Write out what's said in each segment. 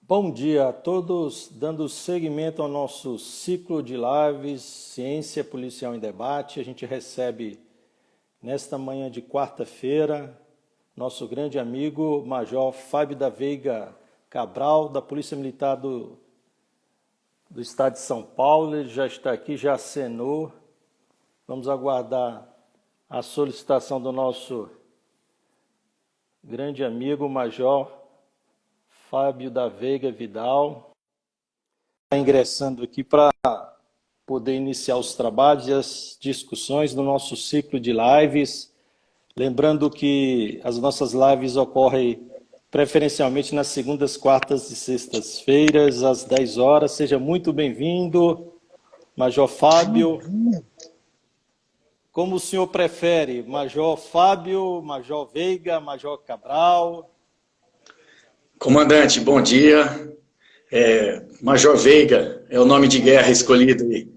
Bom dia a todos, dando seguimento ao nosso ciclo de lives Ciência Policial em Debate. A gente recebe nesta manhã de quarta-feira nosso grande amigo Major Fábio da Veiga Cabral, da Polícia Militar do Estado de São Paulo. Ele já está aqui, já acenou. Vamos aguardar a solicitação do nosso grande amigo Major Fábio da Veiga Vidal, está ingressando aqui para poder iniciar os trabalhos e as discussões do nosso ciclo de lives. Lembrando que as nossas lives ocorrem preferencialmente nas segundas, quartas e sextas-feiras, às 10 horas. Seja muito bem-vindo, Major Fábio. Como o senhor prefere, Major Fábio, Major Veiga, Major Cabral? Comandante, bom dia. Major Veiga é o nome de guerra escolhido aí.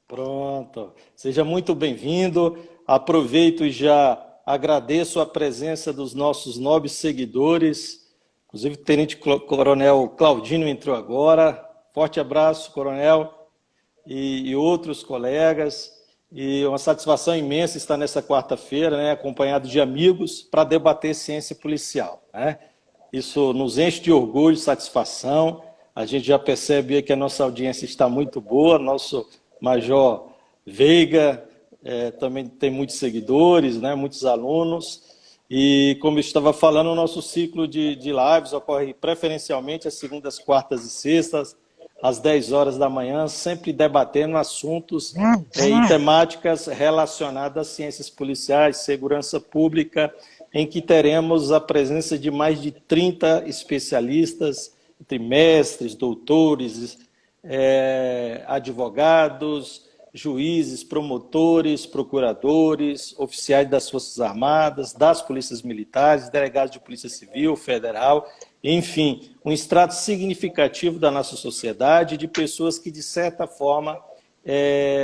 Pronto. Seja muito bem-vindo. Aproveito e já agradeço a presença dos nossos nobres seguidores. Inclusive, o Tenente Coronel Claudino entrou agora. Forte abraço, Coronel, e outros colegas. E uma satisfação imensa estar nessa quarta-feira, né, acompanhado de amigos, para debater ciência policial, né? Isso nos enche de orgulho e satisfação. A gente já percebe que a nossa audiência está muito boa. Nosso Major Veiga também tem muitos seguidores, né, muitos alunos. E, como eu estava falando, o nosso ciclo de lives ocorre preferencialmente às segundas, quartas e sextas, às 10 horas da manhã, sempre debatendo assuntos e temáticas relacionadas às ciências policiais, segurança pública, em que teremos a presença de mais de 30 especialistas, entre mestres, doutores, advogados, juízes, promotores, procuradores, oficiais das Forças Armadas, das polícias militares, delegados de polícia civil, federal, enfim, um extrato significativo da nossa sociedade, de pessoas que, de certa forma,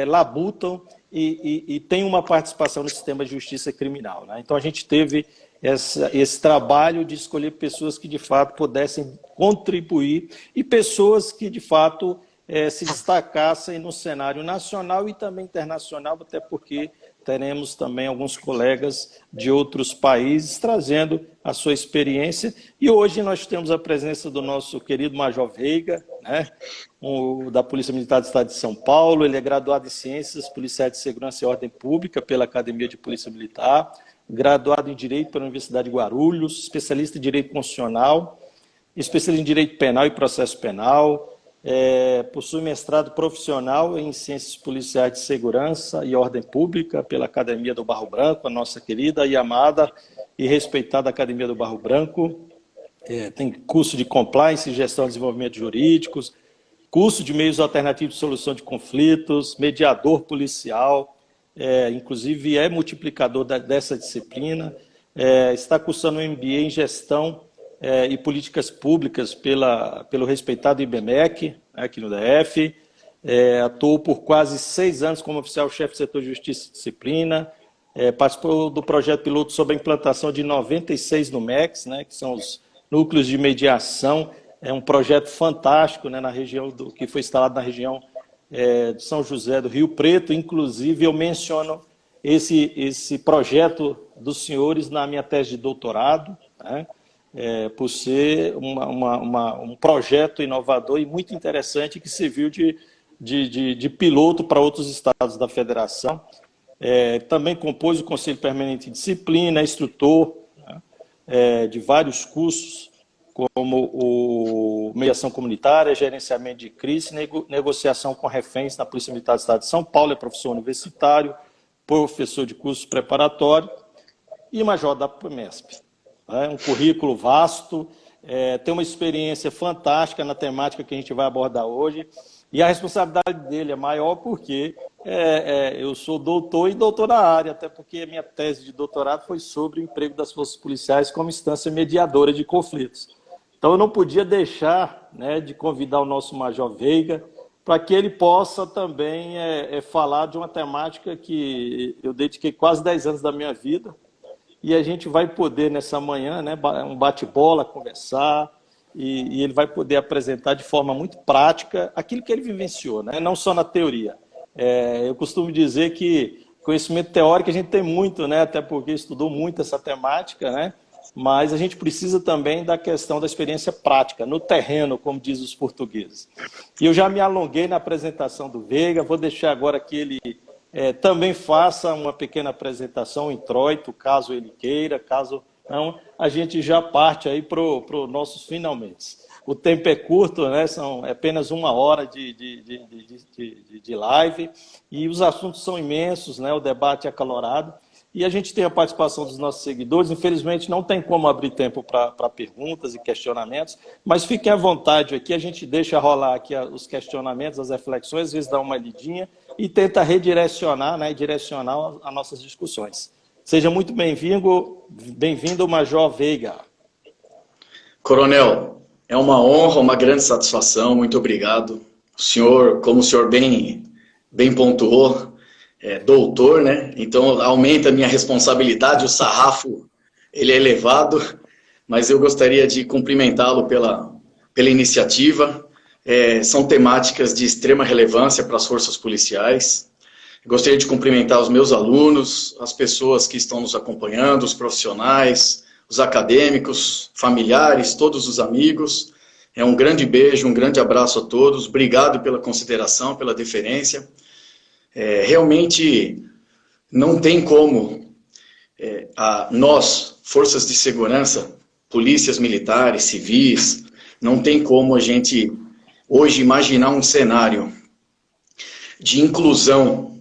labutam e têm uma participação no sistema de justiça criminal, né? Então, a gente teve esse trabalho de escolher pessoas que, de fato, pudessem contribuir e pessoas que, de fato, se destacassem no cenário nacional e também internacional, até porque teremos também alguns colegas de outros países trazendo a sua experiência. E hoje nós temos a presença do nosso querido Major Veiga, né, da Polícia Militar do Estado de São Paulo. Ele é graduado em Ciências Policiais de Segurança e Ordem Pública pela Academia de Polícia Militar, graduado em Direito pela Universidade de Guarulhos, especialista em Direito Constitucional, especialista em Direito Penal e Processo Penal, possui mestrado profissional em Ciências Policiais de Segurança e Ordem Pública pela Academia do Barro Branco, a nossa querida e amada e respeitada Academia do Barro Branco. Tem curso de Compliance e Gestão e Desenvolvimento Jurídicos, curso de Meios Alternativos de Solução de Conflitos, mediador policial, inclusive é multiplicador dessa disciplina, está cursando um MBA em Gestão e Políticas Públicas pelo respeitado IBMEC, aqui no DF. Atuou por quase 6 anos como oficial-chefe do setor de Justiça e Disciplina, participou do projeto piloto sobre a implantação de 96 NUMECs, né, que são os núcleos de mediação. É um projeto fantástico, né, que foi instalado na região de São José do Rio Preto. Inclusive, eu menciono esse projeto dos senhores na minha tese de doutorado, né, por ser um projeto inovador e muito interessante que serviu de piloto para outros estados da federação. Também compôs o Conselho Permanente de Disciplina, é instrutor, né, de vários cursos, como o Mediação Comunitária, Gerenciamento de Crise, Negociação com Reféns na Polícia Militar do Estado de São Paulo, é professor universitário, professor de curso preparatório e major da PMESP. Um currículo vasto, tem uma experiência fantástica na temática que a gente vai abordar hoje, e a responsabilidade dele é maior porque eu sou doutor e doutor na área, até porque a minha tese de doutorado foi sobre o emprego das forças policiais como instância mediadora de conflitos. Então, eu não podia deixar, né, de convidar o nosso Major Veiga para que ele possa também falar de uma temática que eu dediquei quase 10 anos da minha vida, e a gente vai poder, nessa manhã, né, um bate-bola, conversar, e ele vai poder apresentar de forma muito prática aquilo que ele vivenciou, né? Não só na teoria. Eu costumo dizer que conhecimento teórico a gente tem muito, né? Até porque estudou muito essa temática, né? Mas a gente precisa também da questão da experiência prática, no terreno, como diz os portugueses. E eu já me alonguei na apresentação do Veiga, vou deixar agora que ele também faça uma pequena apresentação em introito, caso ele queira, caso não, a gente já parte aí para os nossos finalmente. O tempo é curto, né? São apenas 1 hora de live, e os assuntos são imensos, né? O debate é acalorado. E a gente tem a participação dos nossos seguidores. Infelizmente, não tem como abrir tempo para perguntas e questionamentos, mas fiquem à vontade aqui, a gente deixa rolar aqui os questionamentos, as reflexões, às vezes dá uma lidinha e tenta redirecionar, né, direcionar as nossas discussões. Seja muito bem-vindo, Major Veiga. Coronel, é uma honra, uma grande satisfação, muito obrigado. O senhor, como o senhor bem pontuou, doutor, né? Então aumenta a minha responsabilidade, o sarrafo ele é elevado, mas eu gostaria de cumprimentá-lo pela iniciativa. São temáticas de extrema relevância para as forças policiais. Gostaria de cumprimentar os meus alunos, as pessoas que estão nos acompanhando, os profissionais, os acadêmicos, familiares, todos os amigos. Um grande beijo, um grande abraço a todos. Obrigado pela consideração, pela deferência. Realmente não tem como nós, forças de segurança, polícias militares, civis, não tem como a gente hoje imaginar um cenário de inclusão.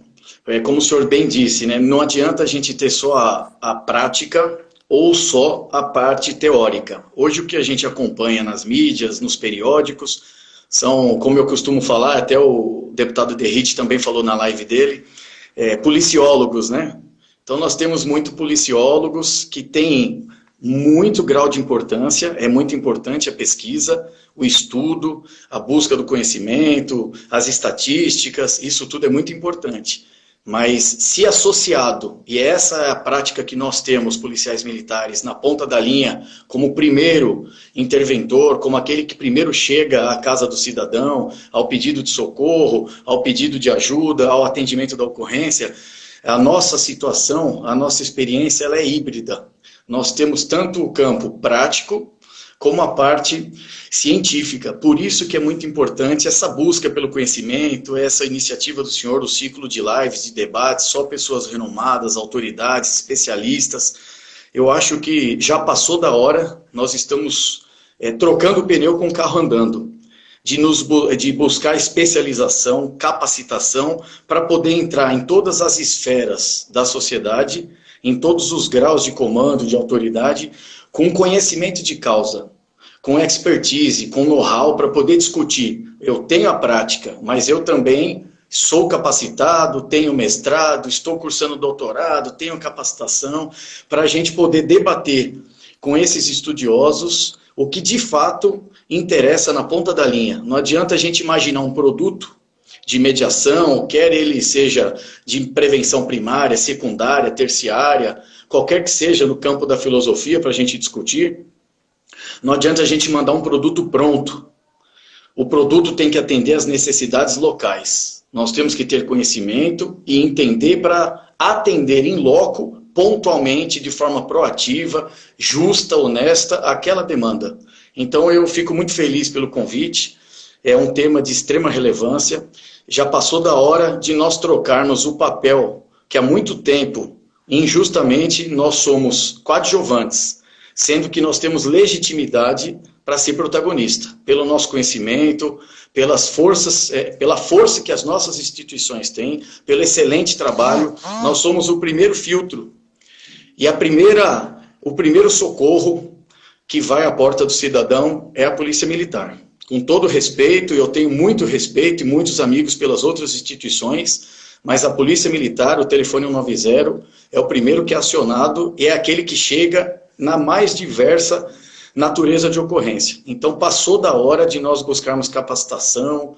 Como o senhor bem disse, né? Não adianta a gente ter só a prática ou só a parte teórica. Hoje o que a gente acompanha nas mídias, nos periódicos, são, como eu costumo falar, até o deputado Derrite também falou na live dele, policiólogos, né? Então nós temos muito policiólogos que têm muito grau de importância, é muito importante a pesquisa, o estudo, a busca do conhecimento, as estatísticas, isso tudo é muito importante. Mas se associado, e essa é a prática que nós temos, policiais militares, na ponta da linha, como primeiro interventor, como aquele que primeiro chega à casa do cidadão, ao pedido de socorro, ao pedido de ajuda, ao atendimento da ocorrência, a nossa situação, a nossa experiência, ela é híbrida. Nós temos tanto o campo prático, como a parte científica. Por isso que é muito importante essa busca pelo conhecimento, essa iniciativa do senhor, o ciclo de lives, de debates, só pessoas renomadas, autoridades, especialistas. Eu acho que já passou da hora, nós estamos trocando o pneu com o carro andando, de buscar especialização, capacitação, para poder entrar em todas as esferas da sociedade, em todos os graus de comando, de autoridade, com conhecimento de causa, com expertise, com know-how para poder discutir. Eu tenho a prática, mas eu também sou capacitado, tenho mestrado, estou cursando doutorado, tenho capacitação, para a gente poder debater com esses estudiosos o que de fato interessa na ponta da linha. Não adianta a gente imaginar um produto de mediação, quer ele seja de prevenção primária, secundária, terciária, qualquer que seja no campo da filosofia para a gente discutir, não adianta a gente mandar um produto pronto. O produto tem que atender às necessidades locais. Nós temos que ter conhecimento e entender para atender em loco, pontualmente, de forma proativa, justa, honesta, aquela demanda. Então eu fico muito feliz pelo convite, é um tema de extrema relevância. Já passou da hora de nós trocarmos o papel que há muito tempo, injustamente, nós somos coadjuvantes, sendo que nós temos legitimidade para ser protagonista, pelo nosso conhecimento, pela força que as nossas instituições têm, pelo excelente trabalho. Nós somos o primeiro filtro e o primeiro socorro que vai à porta do cidadão é a Polícia Militar. Com todo respeito, eu tenho muito respeito e muitos amigos pelas outras instituições, mas a Polícia Militar, o telefone 190, é o primeiro que é acionado e é aquele que chega na mais diversa natureza de ocorrência. Então passou da hora de nós buscarmos capacitação,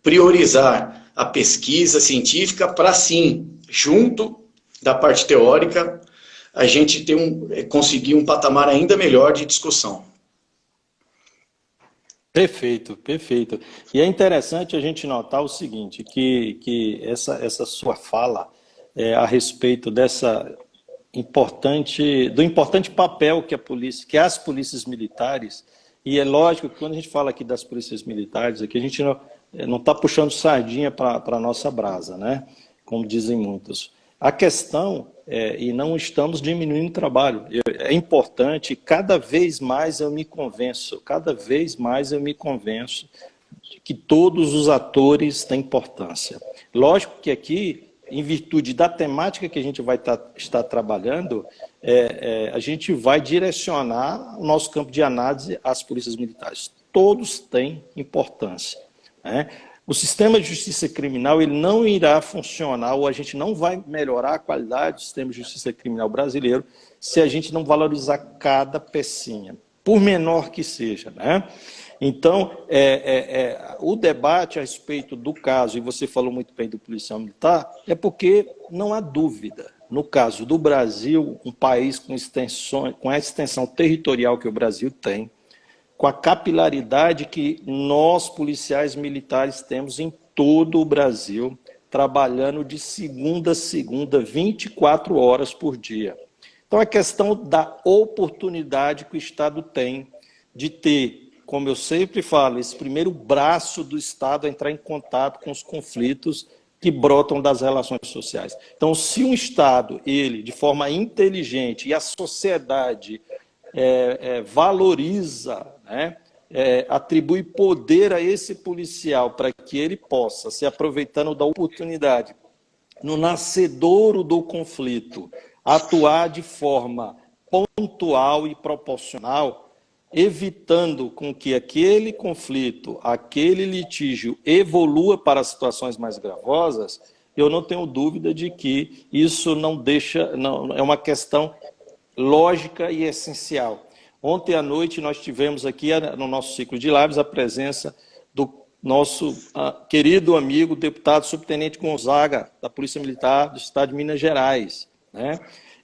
priorizar a pesquisa científica para sim, junto da parte teórica, a gente conseguir um patamar ainda melhor de discussão. Perfeito, perfeito. E é interessante a gente notar o seguinte, que essa sua fala a respeito do importante papel que a polícia, que as polícias militares, e é lógico que quando a gente fala aqui das polícias militares, aqui a gente não está puxando sardinha para a nossa brasa, né? Como dizem muitos. A questão e não estamos diminuindo o trabalho. É importante, cada vez mais eu me convenço de que todos os atores têm importância. Lógico que aqui, em virtude da temática que a gente vai estar trabalhando, a gente vai direcionar o nosso campo de análise às polícias militares. Todos têm importância, né? O sistema de justiça criminal ele não irá funcionar, ou a gente não vai melhorar a qualidade do sistema de justiça criminal brasileiro se a gente não valorizar cada pecinha, por menor que seja, né? Então, o debate a respeito do caso, e você falou muito bem do policial militar, é porque não há dúvida. No caso do Brasil, um país com a extensão territorial que o Brasil tem, com a capilaridade que nós, policiais militares, temos em todo o Brasil, trabalhando de segunda a segunda, 24 horas por dia. Então, é questão da oportunidade que o Estado tem de ter, como eu sempre falo, esse primeiro braço do Estado a entrar em contato com os conflitos que brotam das relações sociais. Então, se um Estado, ele, de forma inteligente, e a sociedade valoriza, né, atribui poder a esse policial para que ele possa, se aproveitando da oportunidade, no nascedouro do conflito, atuar de forma pontual e proporcional, evitando com que aquele conflito, aquele litígio evolua para situações mais gravosas, eu não tenho dúvida de que isso é uma questão lógica e essencial. Ontem à noite nós tivemos aqui no nosso ciclo de lives a presença do nosso querido amigo, deputado subtenente Gonzaga, da Polícia Militar do Estado de Minas Gerais, né?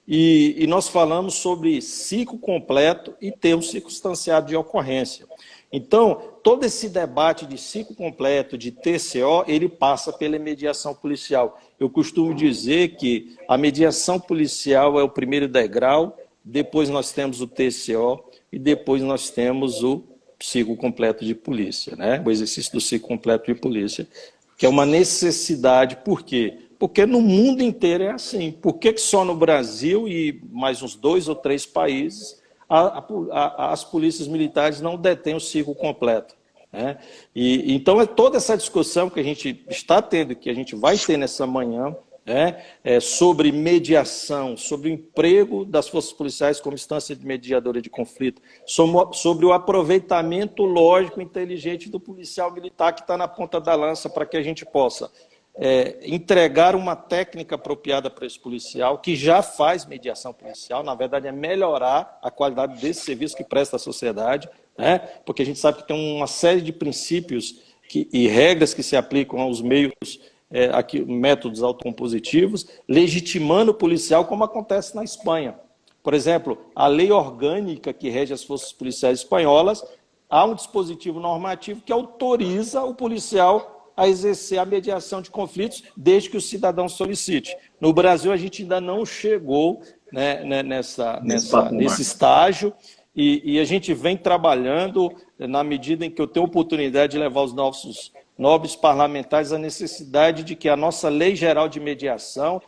E nós falamos sobre ciclo completo e termo circunstanciado de ocorrência. Então, todo esse debate de ciclo completo, de TCO, ele passa pela mediação policial. Eu costumo dizer que a mediação policial é o primeiro degrau, depois nós temos o TCO e depois nós temos o ciclo completo de polícia, né? O exercício do ciclo completo de polícia, que é uma necessidade. Por quê? Porque no mundo inteiro é assim. Por que só no Brasil e mais uns 2 ou 3 países as polícias militares não detêm o ciclo completo, né? Então é toda essa discussão que a gente está tendo, que a gente vai ter nessa manhã, sobre mediação, sobre o emprego das forças policiais como instância de mediadora de conflito, sobre o aproveitamento lógico e inteligente do policial militar que está na ponta da lança para que a gente possa entregar uma técnica apropriada para esse policial, que já faz mediação policial, na verdade é melhorar a qualidade desse serviço que presta à sociedade, né? Porque a gente sabe que tem uma série de princípios e regras que se aplicam aos meios, métodos autocompositivos, legitimando o policial, como acontece na Espanha. Por exemplo, a lei orgânica que rege as forças policiais espanholas, há um dispositivo normativo que autoriza o policial a exercer a mediação de conflitos, desde que o cidadão solicite. No Brasil, a gente ainda não chegou, né, nesse estágio, e a gente vem trabalhando, na medida em que eu tenho oportunidade de levar os nossos nobres parlamentares a necessidade de que a nossa Lei Geral de Mediação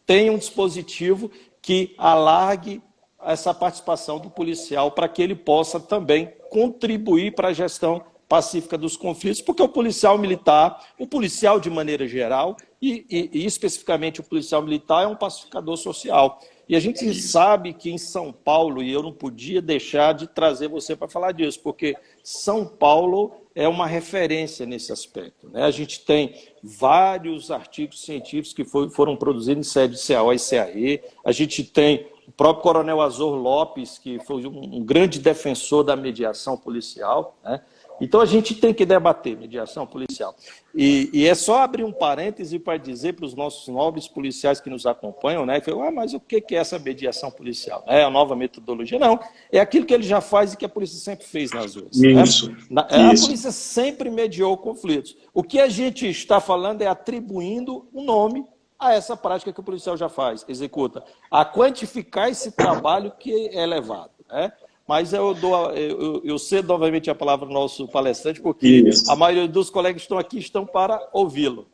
tenha um dispositivo que alargue essa participação do policial para que ele possa também contribuir para a gestão pacífica dos conflitos, porque o policial militar, o policial de maneira geral, e especificamente o policial militar é um pacificador social. E a gente sabe que em São Paulo, e eu não podia deixar de trazer você para falar disso, porque São Paulo é uma referência nesse aspecto, né? A gente tem vários artigos científicos que foram produzidos em sede de CAO e CAE, a gente tem o próprio Coronel Azor Lopes, que foi um grande defensor da mediação policial, né? Então a gente tem que debater mediação policial. E é só abrir um parêntese para dizer para os nossos nobres policiais que nos acompanham, né, que mas o que é essa mediação policial? É a nova metodologia? Não, é aquilo que ele já faz e que a polícia sempre fez nas ruas. Isso, né? A polícia sempre mediou conflitos. O que a gente está falando é atribuindo um nome a essa prática que o policial já faz, executa, a quantificar esse trabalho que é levado, né? Mas eu cedo novamente a palavra ao nosso palestrante, porque a maioria dos colegas que estão aqui estão para ouvi-lo.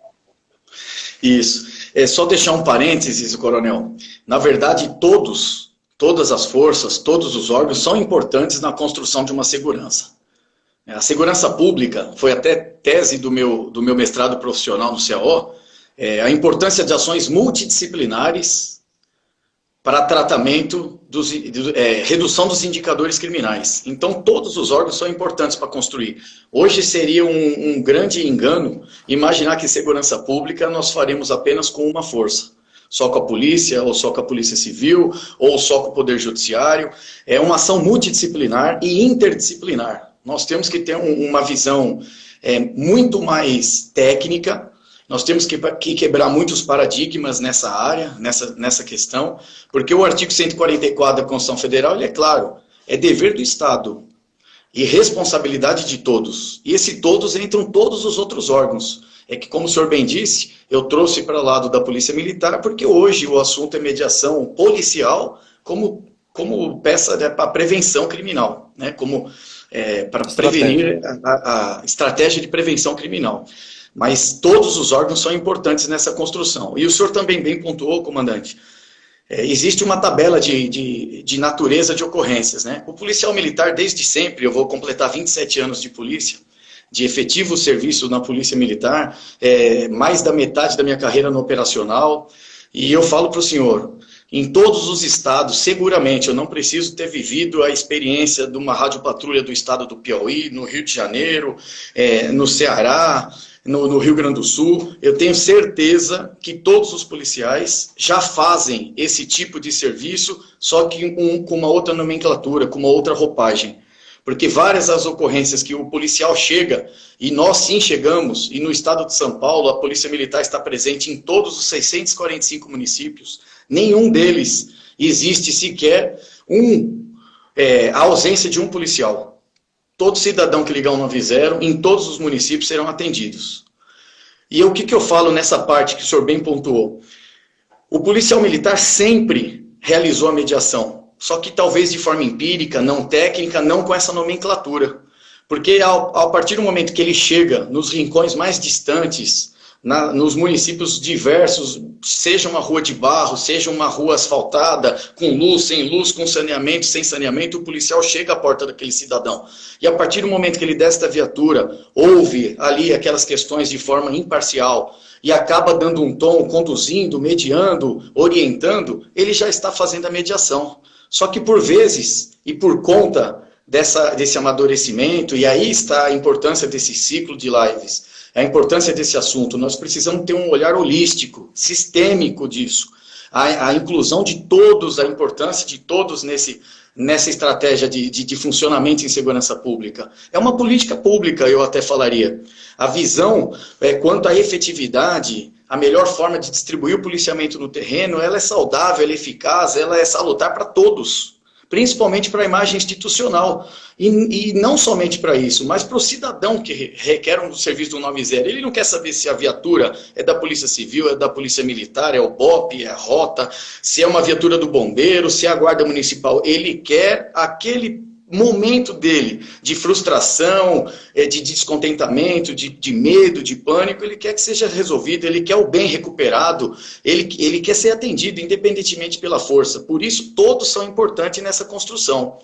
Isso. É só deixar um parênteses, coronel. Na verdade, todas as forças, todos os órgãos são importantes na construção de uma segurança. A segurança pública, foi até tese do meu mestrado profissional no CAO, a importância de ações multidisciplinares para tratamento, redução dos indicadores criminais. Então, todos os órgãos são importantes para construir. Hoje seria um grande engano imaginar que segurança pública nós faremos apenas com uma força. Só com a polícia, ou só com a polícia civil, ou só com o poder judiciário. É uma ação multidisciplinar e interdisciplinar. Nós temos que ter uma visão muito mais técnica. Nós temos que quebrar muitos paradigmas nessa área, nessa questão, porque o artigo 144 da Constituição Federal, ele é claro, é dever do Estado e responsabilidade de todos. E esse todos entram todos os outros órgãos. É que, como o senhor bem disse, eu trouxe para o lado da Polícia Militar, porque hoje o assunto é mediação policial como peça para prevenção criminal, né? Para prevenir a estratégia de prevenção criminal. Mas todos os órgãos são importantes nessa construção. E o senhor também bem pontuou, comandante, existe uma tabela de natureza de ocorrências, né? O policial militar, desde sempre, eu vou completar 27 anos de polícia, de efetivo serviço na polícia militar, mais da metade da minha carreira no operacional, e eu falo para o senhor, em todos os estados, seguramente, eu não preciso ter vivido a experiência de uma radiopatrulha do estado do Piauí, no Rio de Janeiro, no Ceará, no Rio Grande do Sul, eu tenho certeza que todos os policiais já fazem esse tipo de serviço, só que com uma outra nomenclatura, com uma outra roupagem. Porque várias as ocorrências que o policial chega, e nós sim chegamos, e no estado de São Paulo a Polícia Militar está presente em todos os 645 municípios, nenhum deles existe sequer a ausência de um policial. Todo cidadão que ligar o 90, em todos os municípios serão atendidos. E o que eu falo nessa parte que o senhor bem pontuou? O policial militar sempre realizou a mediação, só que talvez de forma empírica, não técnica, não com essa nomenclatura. Porque a partir do momento que ele chega nos rincões mais distantes, nos municípios diversos, seja uma rua de barro, seja uma rua asfaltada, com luz, sem luz, com saneamento, sem saneamento, o policial chega à porta daquele cidadão. E a partir do momento que ele desce da viatura, ouve ali aquelas questões de forma imparcial, e acaba dando um tom, conduzindo, mediando, orientando, ele já está fazendo a mediação. Só que por vezes, e por conta desse amadurecimento, e aí está a importância desse ciclo de lives, a importância desse assunto, nós precisamos ter um olhar holístico, sistêmico disso. A inclusão de todos, a importância de todos nessa estratégia de funcionamento em segurança pública. É uma política pública, eu até falaria. A visão quanto à efetividade, a melhor forma de distribuir o policiamento no terreno, ela é saudável, ela é eficaz, ela é salutar para todos. Principalmente para a imagem institucional. E não somente para isso, mas para o cidadão que requer um serviço do 90. Ele não quer saber se a viatura é da Polícia Civil, é da Polícia Militar, é o BOP, é a Rota, se é uma viatura do Bombeiro, se é a Guarda Municipal. Ele quer aquele momento dele de frustração, de descontentamento, de medo, de pânico, ele quer que seja resolvido, ele quer o bem recuperado, ele quer ser atendido, independentemente pela força. Por isso, todos são importantes nessa construção.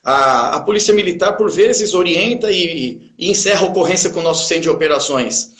A Polícia Militar, por vezes, orienta e encerra a ocorrência com o nosso centro de operações.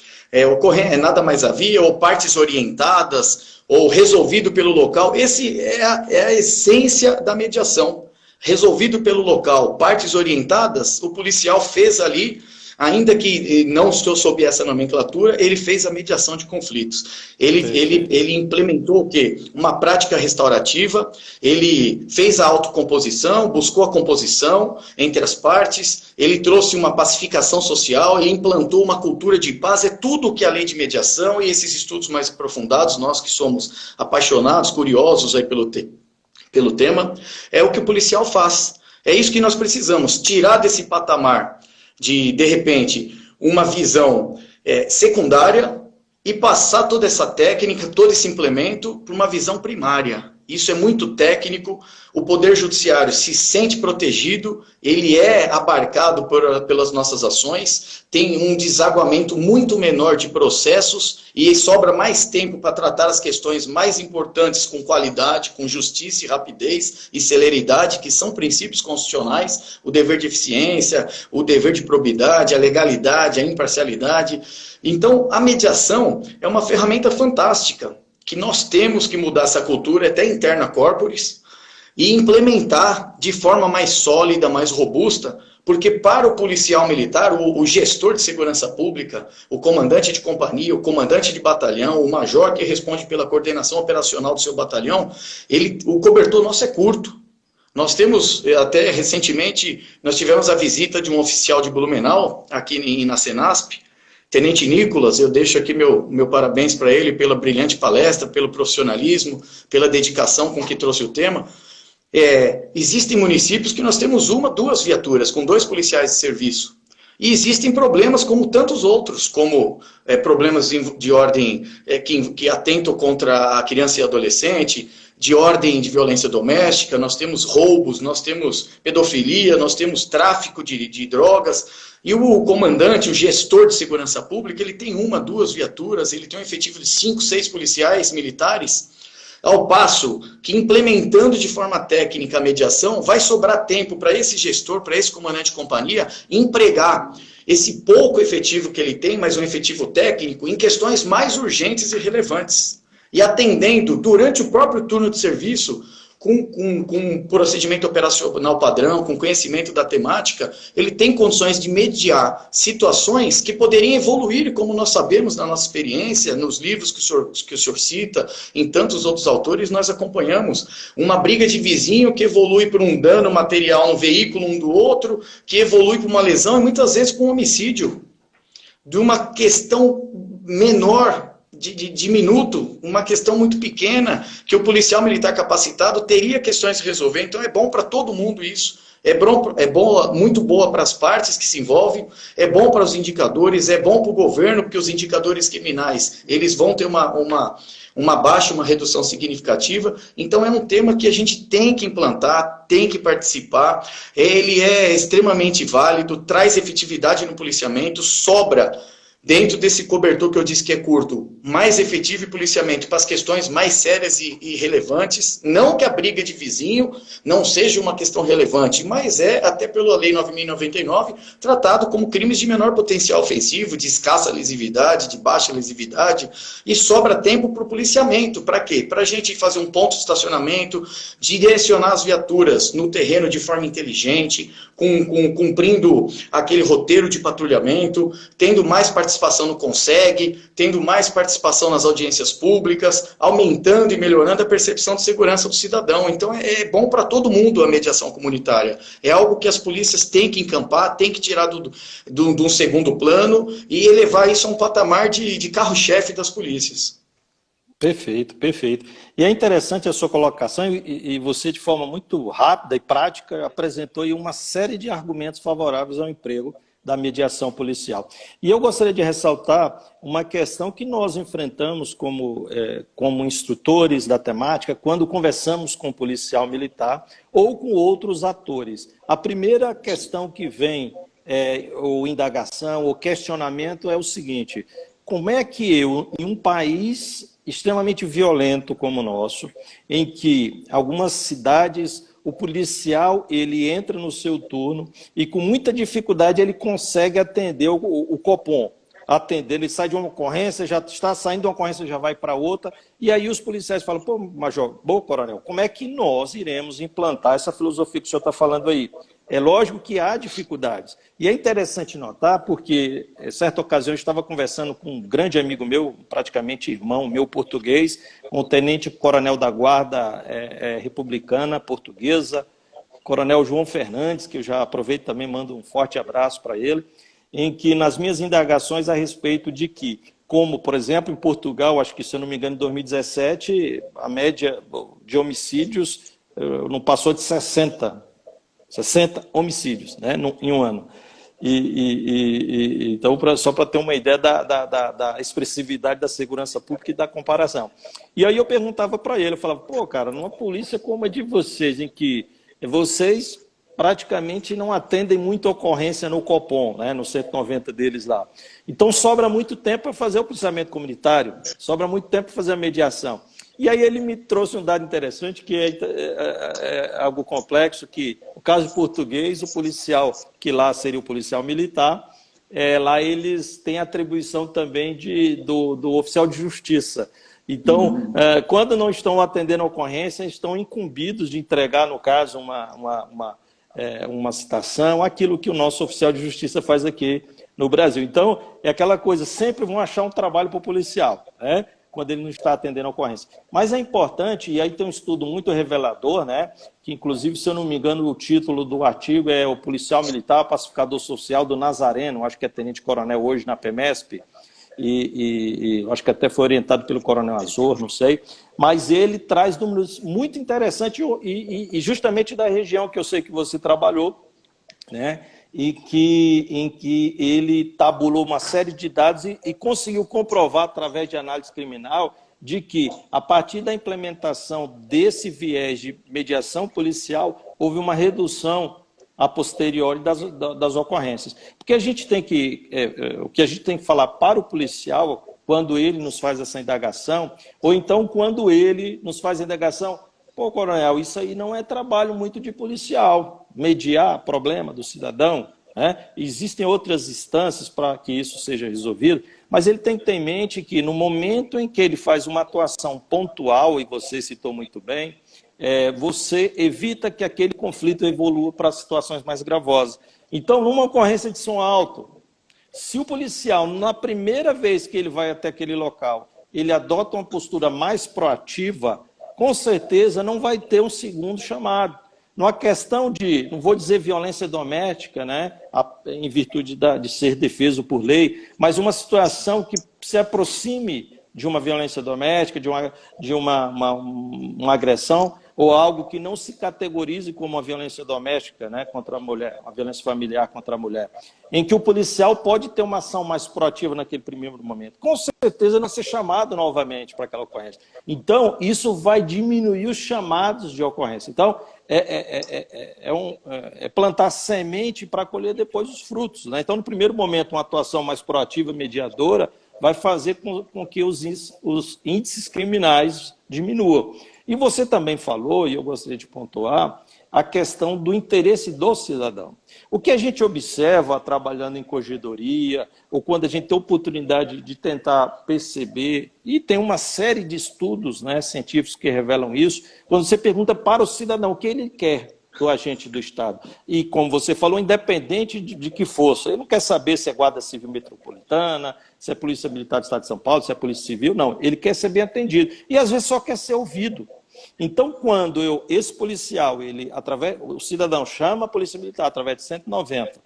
Nada mais havia, ou partes orientadas, ou resolvido pelo local. Esse é a essência da mediação. Resolvido pelo local, partes orientadas, o policial fez ali ainda que não sob essa nomenclatura, ele fez a mediação de conflitos. Ele implementou o quê? Uma prática restaurativa, ele fez a autocomposição, buscou a composição entre as partes, ele trouxe uma pacificação social, ele implantou uma cultura de paz, é tudo que a lei de mediação e esses estudos mais aprofundados, nós que somos apaixonados, curiosos aí pelo tema, é o que o policial faz. É isso que nós precisamos, tirar desse patamar de repente, uma visão secundária e passar toda essa técnica, todo esse implemento para uma visão primária. Isso é muito técnico, o Poder Judiciário se sente protegido, ele é abarcado pelas nossas ações, tem um desaguamento muito menor de processos e sobra mais tempo para tratar as questões mais importantes com qualidade, com justiça e rapidez e celeridade, que são princípios constitucionais, o dever de eficiência, o dever de probidade, a legalidade, a imparcialidade. Então, a mediação é uma ferramenta fantástica, que nós temos que mudar essa cultura, até interna corporis, e implementar de forma mais sólida, mais robusta, porque para o policial militar, o gestor de segurança pública, o comandante de companhia, o comandante de batalhão, o major que responde pela coordenação operacional do seu batalhão, o cobertor nosso é curto. Nós temos, até recentemente, nós tivemos a visita de um oficial de Blumenau, aqui na Senasp, Tenente Nicolas, eu deixo aqui meu parabéns para ele pela brilhante palestra, pelo profissionalismo, pela dedicação com que trouxe o tema. Existem municípios que nós temos 1, 2 viaturas, com 2 policiais de serviço. E existem problemas como tantos outros, como problemas de ordem que atentam contra a criança e adolescente, de ordem de violência doméstica, nós temos roubos, nós temos pedofilia, nós temos tráfico de drogas. E o comandante, o gestor de segurança pública, ele tem 1, 2 viaturas, ele tem um efetivo de 5, 6 policiais militares, ao passo que implementando de forma técnica a mediação, vai sobrar tempo para esse gestor, para esse comandante de companhia, empregar esse pouco efetivo que ele tem, mas um efetivo técnico, em questões mais urgentes e relevantes. E atendendo, durante o próprio turno de serviço, com procedimento operacional padrão, com conhecimento da temática, ele tem condições de mediar situações que poderiam evoluir, como nós sabemos na nossa experiência, nos livros que o senhor cita, em tantos outros autores, nós acompanhamos uma briga de vizinho que evolui para um dano material no veículo um do outro, que evolui para uma lesão e muitas vezes para um homicídio, de uma questão menor, de minuto, uma questão muito pequena, que o policial militar capacitado teria questões a resolver. Então é bom para todo mundo isso. Muito boa para as partes que se envolvem, é bom para os indicadores, é bom para o governo, porque os indicadores criminais, eles vão ter uma baixa, uma redução significativa. Então é um tema que a gente tem que implantar, tem que participar, ele é extremamente válido, traz efetividade no policiamento, sobra dentro desse cobertor que eu disse que é curto, mais efetivo e policiamento para as questões mais sérias e relevantes, não que a briga de vizinho não seja uma questão relevante, mas até pela Lei 9.099, tratado como crimes de menor potencial ofensivo, de escassa lesividade, de baixa lesividade, e sobra tempo para o policiamento. Para quê? Para a gente fazer um ponto de estacionamento, direcionar as viaturas no terreno de forma inteligente, cumprindo aquele roteiro de patrulhamento, tendo mais participação no CONSEG, tendo mais participação nas audiências públicas, aumentando e melhorando a percepção de segurança do cidadão. Então é bom para todo mundo a mediação comunitária. É algo que as polícias têm que encampar, têm que tirar de um segundo plano e elevar isso a um patamar de carro-chefe das polícias. Perfeito, perfeito. E é interessante a sua colocação e você, de forma muito rápida e prática, apresentou aí uma série de argumentos favoráveis ao emprego da mediação policial. E eu gostaria de ressaltar uma questão que nós enfrentamos como instrutores da temática quando conversamos com o policial militar ou com outros atores. A primeira questão que vem, ou indagação, ou questionamento é o seguinte: como é que eu, em um país extremamente violento como o nosso, em que algumas cidades o policial ele entra no seu turno e com muita dificuldade ele consegue atender o Copom. Ele sai de uma ocorrência, já está saindo de uma ocorrência, já vai para outra, e aí os policiais falam: pô, major, bom, coronel, como é que nós iremos implantar essa filosofia que o senhor está falando aí? É lógico que há dificuldades. E é interessante notar, porque, em certa ocasião, eu estava conversando com um grande amigo meu, praticamente irmão meu português, um tenente-coronel da Guarda Republicana Portuguesa, Coronel João Fernandes, que eu já aproveito também, mando um forte abraço para ele, em que, nas minhas indagações a respeito de que, como, por exemplo, em Portugal, acho que, se eu não me engano, em 2017, a média de homicídios não passou de 60 homicídios, né, em um ano. Então, só para ter uma ideia da expressividade da segurança pública e da comparação. E aí eu perguntava para ele, eu falava, pô, cara, numa polícia como a de vocês, em que vocês praticamente não atendem muita ocorrência no Copom, né, no 190 deles lá. Então, sobra muito tempo para fazer o policiamento comunitário, sobra muito tempo para fazer a mediação. E aí ele me trouxe um dado interessante, que é algo complexo, que no caso português, o policial, que lá seria o policial militar, lá eles têm atribuição também do oficial de justiça. Então, quando não estão atendendo a ocorrência, estão incumbidos de entregar, no caso, uma citação, aquilo que o nosso oficial de justiça faz aqui no Brasil. Então, é aquela coisa, sempre vão achar um trabalho para o policial, né, quando ele não está atendendo a ocorrência. Mas é importante, e aí tem um estudo muito revelador, né, que inclusive, se eu não me engano, o título do artigo é o policial militar pacificador social do Nazareno, acho que é tenente-coronel hoje na PEMESP, e acho que até foi orientado pelo coronel Azor, não sei, mas ele traz números muito interessantes e justamente da região que eu sei que você trabalhou, né, em que ele tabulou uma série de dados e conseguiu comprovar, através de análise criminal, de que, a partir da implementação desse viés de mediação policial, houve uma redução a posteriori das ocorrências. Porque a gente tem que, o que a gente tem que falar para o policial, quando ele nos faz essa indagação, ou então quando ele nos faz a indagação, pô, coronel, isso aí não é trabalho muito de policial, mediar problema do cidadão, né? Existem outras instâncias para que isso seja resolvido, mas ele tem que ter em mente que, no momento em que ele faz uma atuação pontual, e você citou muito bem, você evita que aquele conflito evolua para situações mais gravosas. Então, numa ocorrência de som alto, se o policial, na primeira vez que ele vai até aquele local, ele adota uma postura mais proativa, com certeza não vai ter um segundo chamado. Numa questão de, não vou dizer violência doméstica, né, em virtude de ser defeso por lei, mas uma situação que se aproxime de uma violência doméstica, de uma agressão, ou algo que não se categorize como uma violência doméstica, né, contra a mulher, uma violência familiar contra a mulher, em que o policial pode ter uma ação mais proativa naquele primeiro momento. Com certeza não ser chamado novamente para aquela ocorrência. Então, isso vai diminuir os chamados de ocorrência. Então, é plantar semente para colher depois os frutos, né? Então, no primeiro momento, uma atuação mais proativa, mediadora, vai fazer com que os índices criminais diminuam. E você também falou, e eu gostaria de pontuar, a questão do interesse do cidadão. O que a gente observa trabalhando em corregedoria, ou quando a gente tem a oportunidade de tentar perceber, e tem uma série de estudos, né, científicos que revelam isso, quando você pergunta para o cidadão o que ele quer do agente do Estado. E, como você falou, independente de que fosse, ele não quer saber se é Guarda Civil Metropolitana, se é Polícia Militar do Estado de São Paulo, se é Polícia Civil, não. Ele quer ser bem atendido. E, às vezes, só quer ser ouvido. Então, quando esse policial, o cidadão chama a Polícia Militar através de 190,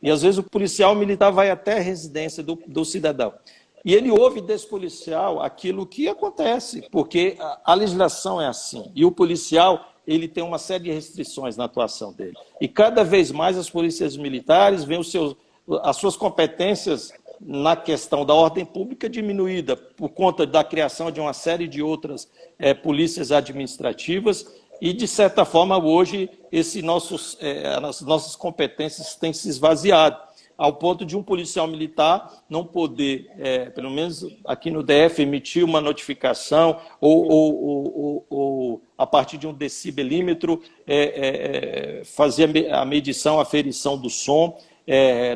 e, às vezes, o policial militar vai até a residência do cidadão, e ele ouve desse policial aquilo que acontece, porque a legislação é assim, e o policial ele tem uma série de restrições na atuação dele. E cada vez mais as polícias militares veem as suas competências na questão da ordem pública diminuída por conta da criação de uma série de outras polícias administrativas e, de certa forma, hoje as nossas competências têm se esvaziado, ao ponto de um policial militar não poder, pelo menos aqui no DF, emitir uma notificação ou a partir de um decibelímetro, fazer a medição, a aferição do som.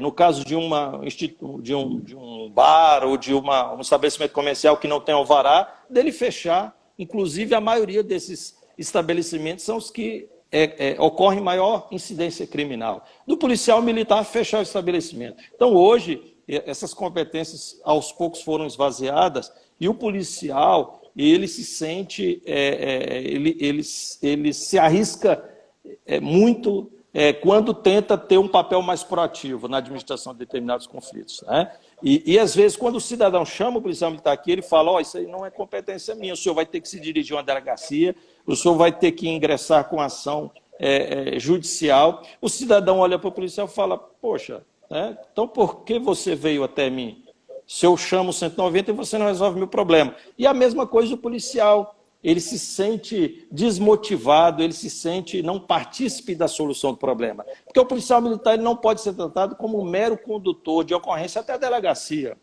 No caso de um bar ou de um estabelecimento comercial que não tem alvará, dele fechar. Inclusive, a maioria desses estabelecimentos são os que ocorre maior incidência criminal. Do policial militar, fechar o estabelecimento. Então, hoje, essas competências aos poucos foram esvaziadas e o policial, ele se sente, ele se arrisca muito quando tenta ter um papel mais proativo na administração de determinados conflitos, né? E às vezes, quando o cidadão chama o policial militar aqui, ele fala, isso aí não é competência minha, o senhor vai ter que se dirigir a uma delegacia, o senhor vai ter que ingressar com ação judicial. O cidadão olha para o policial e fala, poxa, então por que você veio até mim? Se eu chamo 190 e você não resolve meu problema. E a mesma coisa do policial. Ele se sente desmotivado, ele se sente não partícipe da solução do problema. Porque o policial militar ele não pode ser tratado como um mero condutor de ocorrência até a delegacia.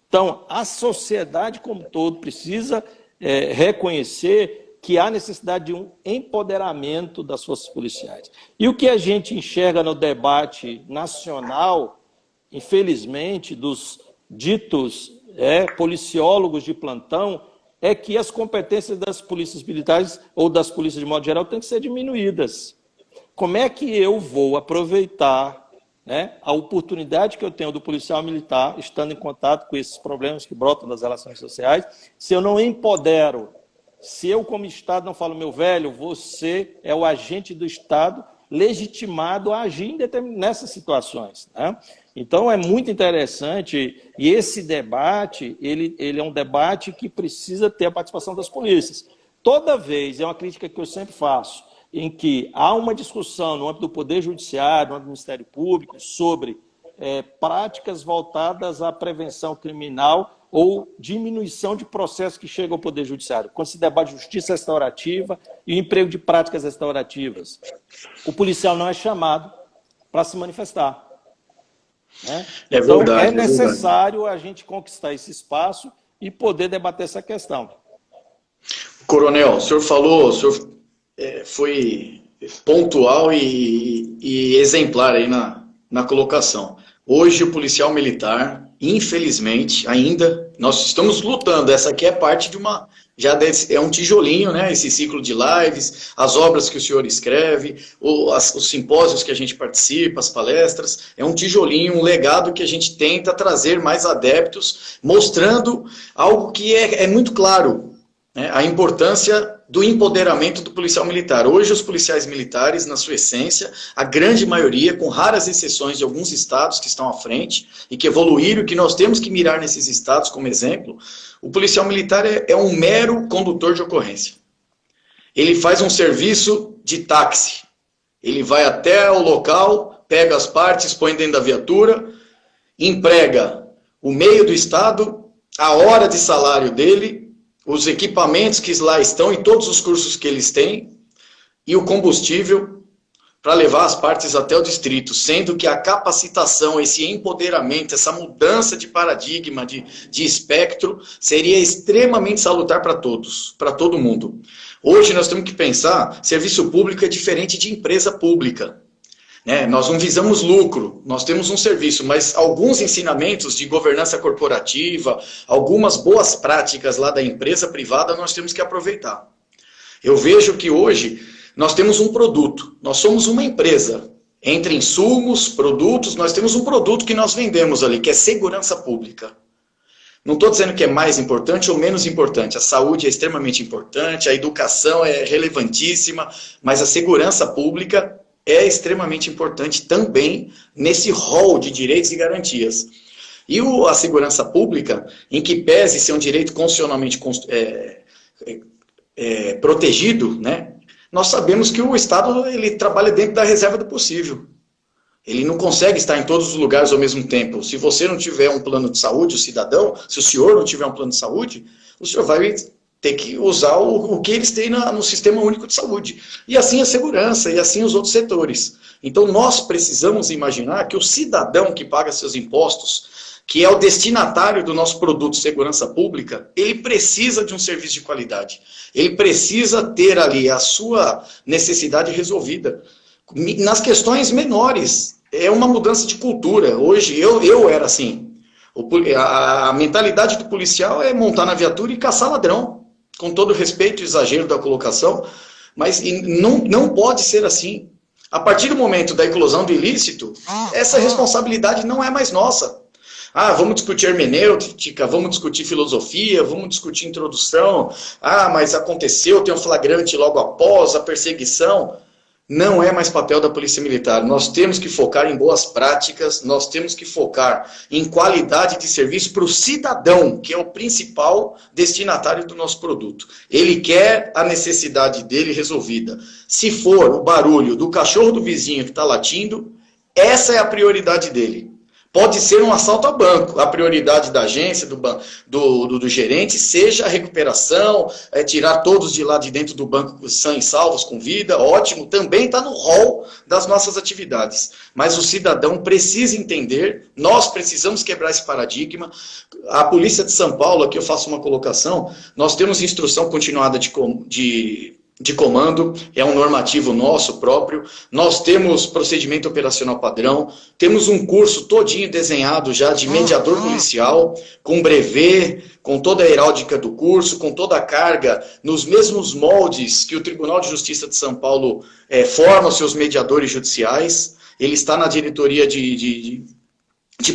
Então, a sociedade como um todo precisa reconhecer que há necessidade de um empoderamento das forças policiais. E o que a gente enxerga no debate nacional, infelizmente, dos ditos policiólogos de plantão, é que as competências das polícias militares ou das polícias de modo geral têm que ser diminuídas. Como é que eu vou aproveitar a oportunidade que eu tenho do policial militar, estando em contato com esses problemas que brotam das relações sociais, se eu não empodero, se eu como Estado não falo, meu velho, você é o agente do Estado legitimado a agir nessas situações, né? Então, é muito interessante, e esse debate, ele é um debate que precisa ter a participação das polícias. Toda vez, é uma crítica que eu sempre faço, em que há uma discussão no âmbito do Poder Judiciário, no âmbito do Ministério Público, sobre práticas voltadas à prevenção criminal ou diminuição de processos que chegam ao Poder Judiciário. Quando se debate justiça restaurativa e o emprego de práticas restaurativas, o policial não é chamado para se manifestar. Então, é necessário a gente conquistar esse espaço e poder debater essa questão. Coronel, o senhor falou, o senhor foi pontual e exemplar aí na colocação. Hoje o policial militar, infelizmente, ainda, nós estamos lutando, essa aqui é parte de uma... Já é um tijolinho, né? Esse ciclo de lives, as obras que o senhor escreve, os simpósios que a gente participa, as palestras, é um tijolinho, um legado que a gente tenta trazer mais adeptos, mostrando algo que é muito claro, né? A importância do empoderamento do policial militar. Hoje os policiais militares, na sua essência, a grande maioria, com raras exceções de alguns estados que estão à frente e que evoluíram, que nós temos que mirar nesses estados como exemplo, o policial militar é um mero condutor de ocorrência. Ele faz um serviço de táxi. Ele vai até o local, pega as partes, põe dentro da viatura, emprega o meio do estado, a hora de salário dele, os equipamentos que lá estão e todos os cursos que eles têm, e o combustível para levar as partes até o distrito, sendo que a capacitação, esse empoderamento, essa mudança de paradigma, de espectro, seria extremamente salutar para todos, para todo mundo. Hoje nós temos que pensar, serviço público é diferente de empresa pública. Nós não visamos lucro, nós temos um serviço, mas alguns ensinamentos de governança corporativa, algumas boas práticas lá da empresa privada, nós temos que aproveitar. Eu vejo que hoje nós temos um produto, nós somos uma empresa, entre insumos, produtos, nós temos um produto que nós vendemos ali, que é segurança pública. Não estou dizendo que é mais importante ou menos importante, a saúde é extremamente importante, a educação é relevantíssima, mas a segurança pública é extremamente importante também nesse rol de direitos e garantias. E a segurança pública, em que pese ser um direito constitucionalmente protegido, né? Nós sabemos que o Estado ele trabalha dentro da reserva do possível. Ele não consegue estar em todos os lugares ao mesmo tempo. Se você não tiver um plano de saúde, o cidadão, se o senhor não tiver um plano de saúde, o senhor vai ter que usar o que eles têm no Sistema Único de Saúde. E assim a segurança, e assim os outros setores. Então nós precisamos imaginar que o cidadão que paga seus impostos, que é o destinatário do nosso produto de segurança pública, ele precisa de um serviço de qualidade. Ele precisa ter ali a sua necessidade resolvida. Nas questões menores, é uma mudança de cultura. Hoje, eu era assim. A mentalidade do policial é montar na viatura e caçar ladrão. Com todo respeito e exagero da colocação, Mas não pode ser assim. A partir do momento da eclosão do ilícito, essa responsabilidade não é mais nossa. Ah, vamos discutir hermenêutica, vamos discutir filosofia, vamos discutir introdução. Ah, mas aconteceu, tem um flagrante logo após a perseguição. Não é mais papel da Polícia Militar. Nós temos que focar em boas práticas, nós temos que focar em qualidade de serviço para o cidadão, que é o principal destinatário do nosso produto. Ele quer a necessidade dele resolvida. Se for o barulho do cachorro do vizinho que está latindo, essa é a prioridade dele. Pode ser um assalto a banco. A prioridade da agência, do gerente, seja a recuperação, tirar todos de lá de dentro do banco sãos e salvos, com vida, ótimo. Também está no rol das nossas atividades. Mas o cidadão precisa entender, nós precisamos quebrar esse paradigma. A Polícia de São Paulo, aqui eu faço uma colocação, nós temos instrução continuada de comando, é um normativo nosso próprio, nós temos procedimento operacional padrão, temos um curso todinho desenhado já de mediador policial, com brevet, com toda a heráldica do curso, com toda a carga, nos mesmos moldes que o Tribunal de Justiça de São Paulo forma os seus mediadores judiciais. Ele está na diretoria de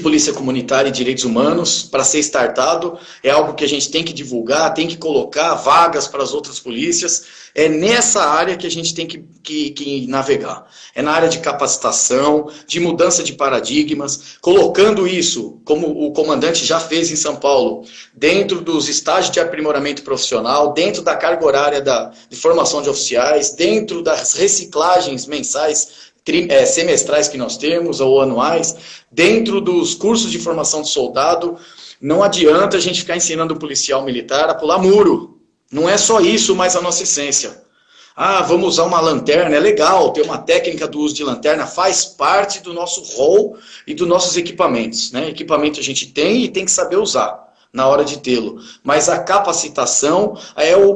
Polícia Comunitária e Direitos Humanos, para ser startado, é algo que a gente tem que divulgar, tem que colocar vagas para as outras polícias, é nessa área que a gente tem que navegar. É na área de capacitação, de mudança de paradigmas, colocando isso, como o comandante já fez em São Paulo, dentro dos estágios de aprimoramento profissional, dentro da carga horária de formação de oficiais, dentro das reciclagens mensais, semestrais que nós temos, ou anuais, dentro dos cursos de formação de soldado. Não adianta a gente ficar ensinando o policial militar a pular muro. Não é só isso, mas a nossa essência. Ah, vamos usar uma lanterna, é legal, ter uma técnica do uso de lanterna, faz parte do nosso rol e dos nossos equipamentos, né? Equipamento a gente tem e tem que saber usar na hora de tê-lo. Mas a capacitação,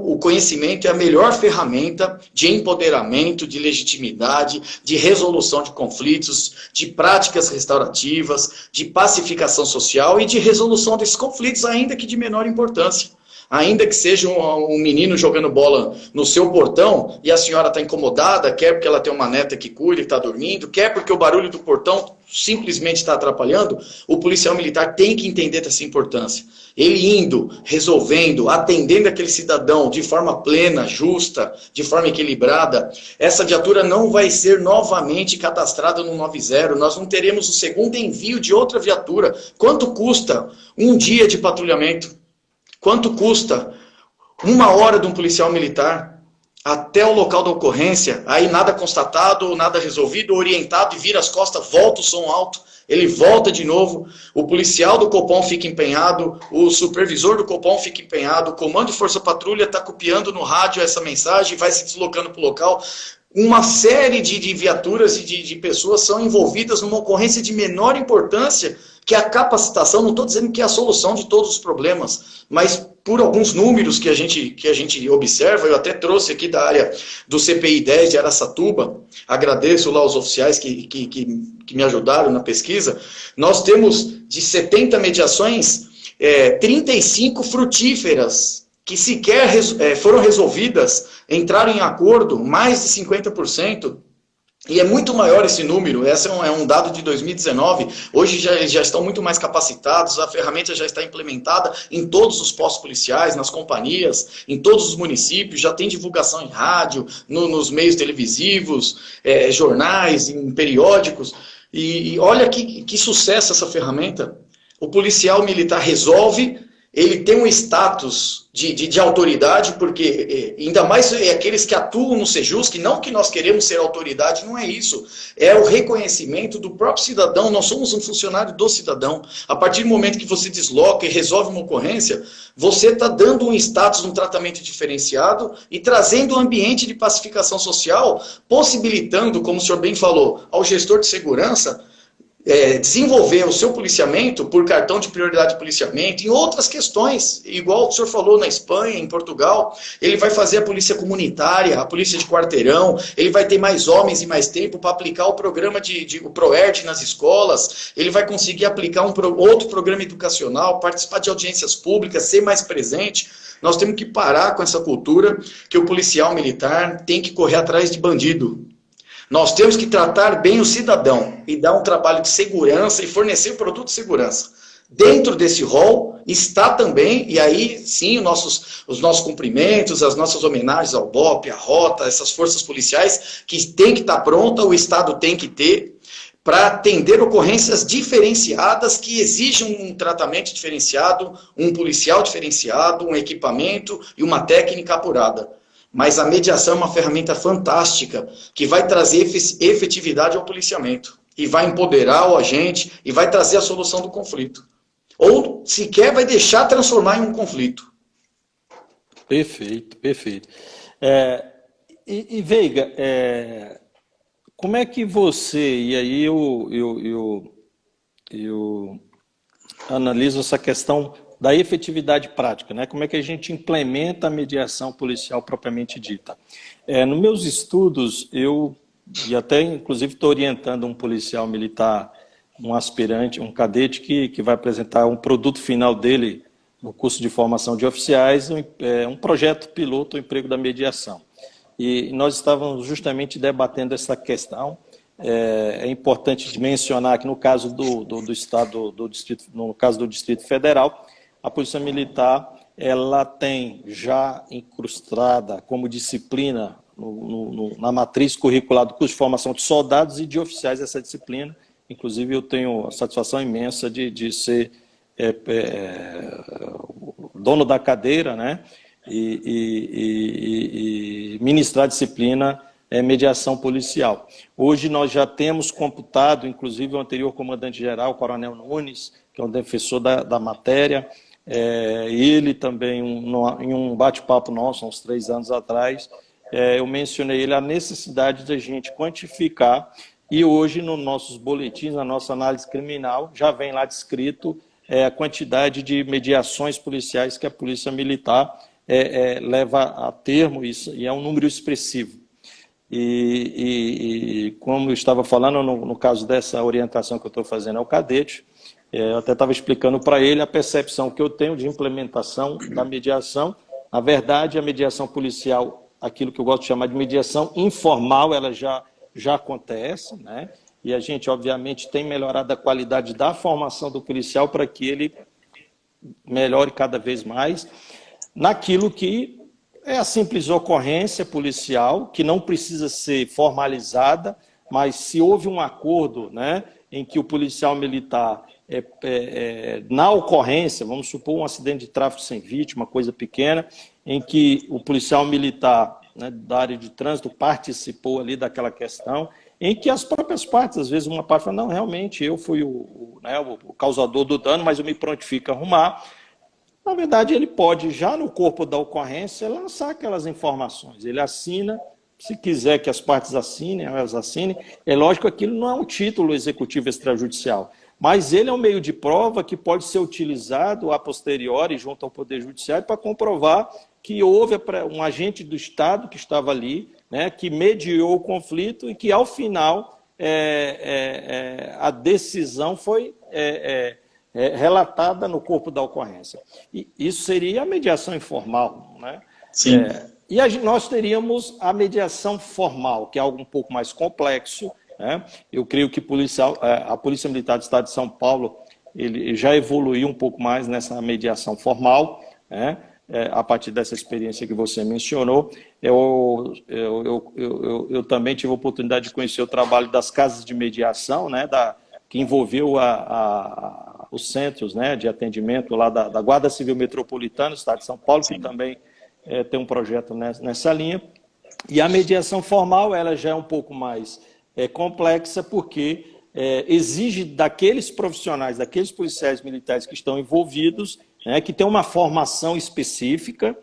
o conhecimento é a melhor ferramenta de empoderamento, de legitimidade, de resolução de conflitos, de práticas restaurativas, de pacificação social e de resolução desses conflitos, ainda que de menor importância. Ainda que seja um menino jogando bola no seu portão e a senhora está incomodada, quer porque ela tem uma neta que cuida e está dormindo, quer porque o barulho do portão simplesmente está atrapalhando, o policial militar tem que entender dessa importância. Ele indo, resolvendo, atendendo aquele cidadão de forma plena, justa, de forma equilibrada, essa viatura não vai ser novamente cadastrada no 90, nós não teremos o segundo envio de outra viatura. Quanto custa um dia de patrulhamento? Quanto custa 1 hora de um policial militar até o local da ocorrência, aí nada constatado, nada resolvido, orientado e vira as costas, volta o som alto, ele volta de novo, o policial do Copom fica empenhado, o supervisor do Copom fica empenhado, o comando de força patrulha está copiando no rádio essa mensagem, vai se deslocando para o local. Uma série de viaturas e de pessoas são envolvidas numa ocorrência de menor importância, que a capacitação, não estou dizendo que é a solução de todos os problemas, mas por alguns números que a gente observa, eu até trouxe aqui da área do CPI 10 de Araçatuba, agradeço lá os oficiais que me ajudaram na pesquisa, nós temos de 70 mediações, 35 frutíferas, que sequer foram resolvidas, entraram em acordo, mais de 50%, e é muito maior esse número. Esse é um dado de 2019, hoje já estão muito mais capacitados, a ferramenta já está implementada em todos os postos policiais, nas companhias, em todos os municípios, já tem divulgação em rádio, nos meios televisivos, jornais, em periódicos, e olha que sucesso essa ferramenta. O policial militar resolve, ele tem um status de autoridade, porque ainda mais aqueles que atuam no Sejusc, não que nós queremos ser autoridade, não é isso. É o reconhecimento do próprio cidadão, nós somos um funcionário do cidadão. A partir do momento que você desloca e resolve uma ocorrência, você está dando um status, um tratamento diferenciado e trazendo um ambiente de pacificação social, possibilitando, como o senhor bem falou, ao gestor de segurança, desenvolver o seu policiamento por cartão de prioridade de policiamento em outras questões, igual o senhor falou na Espanha, em Portugal, ele vai fazer a polícia comunitária, a polícia de quarteirão, ele vai ter mais homens e mais tempo para aplicar o programa o ProERD nas escolas, ele vai conseguir aplicar outro programa educacional, participar de audiências públicas, ser mais presente. Nós temos que parar com essa cultura que o policial militar tem que correr atrás de bandido. Nós temos que tratar bem o cidadão e dar um trabalho de segurança e fornecer produto de segurança. Dentro desse rol está também, e aí sim, os nossos cumprimentos, as nossas homenagens ao BOP, à Rota, essas forças policiais que tem que estar pronta, o Estado tem que ter, para atender ocorrências diferenciadas que exigem um tratamento diferenciado, um policial diferenciado, um equipamento e uma técnica apurada. Mas a mediação é uma ferramenta fantástica que vai trazer efetividade ao policiamento e vai empoderar o agente e vai trazer a solução do conflito. Ou, sequer, vai deixar transformar em um conflito. Perfeito, perfeito. Veiga, como é que você, e aí eu analiso essa questão da efetividade prática, né? Como é que a gente implementa a mediação policial propriamente dita? Nos meus estudos, e até inclusive estou orientando um policial militar, um aspirante, um cadete que vai apresentar um produto final dele no curso de formação de oficiais, um projeto piloto, o emprego da mediação. E nós estávamos justamente debatendo essa questão. É importante mencionar que no caso do Estado, no caso do Distrito Federal, a Polícia Militar ela tem já incrustada como disciplina na matriz curricular do curso de formação de soldados e de oficiais essa disciplina. Inclusive, eu tenho a satisfação imensa de ser dono da cadeira, né? E ministrar a disciplina mediação policial. Hoje nós já temos computado, inclusive o anterior comandante-geral, o Coronel Nunes, que é um defensor da matéria, ele também, em um bate-papo nosso, há uns 3 anos atrás, eu mencionei ele a necessidade de a gente quantificar, e hoje nos nossos boletins, na nossa análise criminal, já vem lá descrito a quantidade de mediações policiais que a Polícia Militar leva a termo, isso, e é um número expressivo. E como eu estava falando, no caso dessa orientação que eu estou fazendo ao cadete, eu até estava explicando para ele a percepção que eu tenho de implementação da mediação. Na verdade, a mediação policial, aquilo que eu gosto de chamar de mediação informal, ela já acontece, né? E a gente, obviamente, tem melhorado a qualidade da formação do policial para que ele melhore cada vez mais naquilo que é a simples ocorrência policial, que não precisa ser formalizada, mas se houve um acordo, né, em que o policial militar, na ocorrência, vamos supor um acidente de tráfego sem vítima, coisa pequena, em que o policial militar, né, da área de trânsito participou ali daquela questão, em que as próprias partes, às vezes uma parte fala, não, realmente eu fui o causador do dano, mas eu me prontifico a arrumar. Na verdade, ele pode, já no corpo da ocorrência, lançar aquelas informações. Ele assina, se quiser que as partes assinem, elas assinem. É lógico que aquilo não é um título executivo extrajudicial, mas ele é um meio de prova que pode ser utilizado a posteriori, junto ao Poder Judiciário, para comprovar que houve um agente do Estado que estava ali, né, que mediou o conflito e que, ao final, a decisão foi relatada no corpo da ocorrência. E isso seria a mediação informal, né? Sim. Nós teríamos a mediação formal, que é algo um pouco mais complexo, né? Eu creio que a Polícia Militar do Estado de São Paulo ele já evoluiu um pouco mais nessa mediação formal, né? A partir dessa experiência que você mencionou. Eu também tive a oportunidade de conhecer o trabalho das casas de mediação, né? Que envolveu os centros, né, de atendimento lá da Guarda Civil Metropolitana do Estado de São Paulo, que também tem um projeto nessa linha. E a mediação formal ela já é um pouco mais complexa, porque exige daqueles profissionais, daqueles policiais militares que estão envolvidos, né, que tem uma formação específica,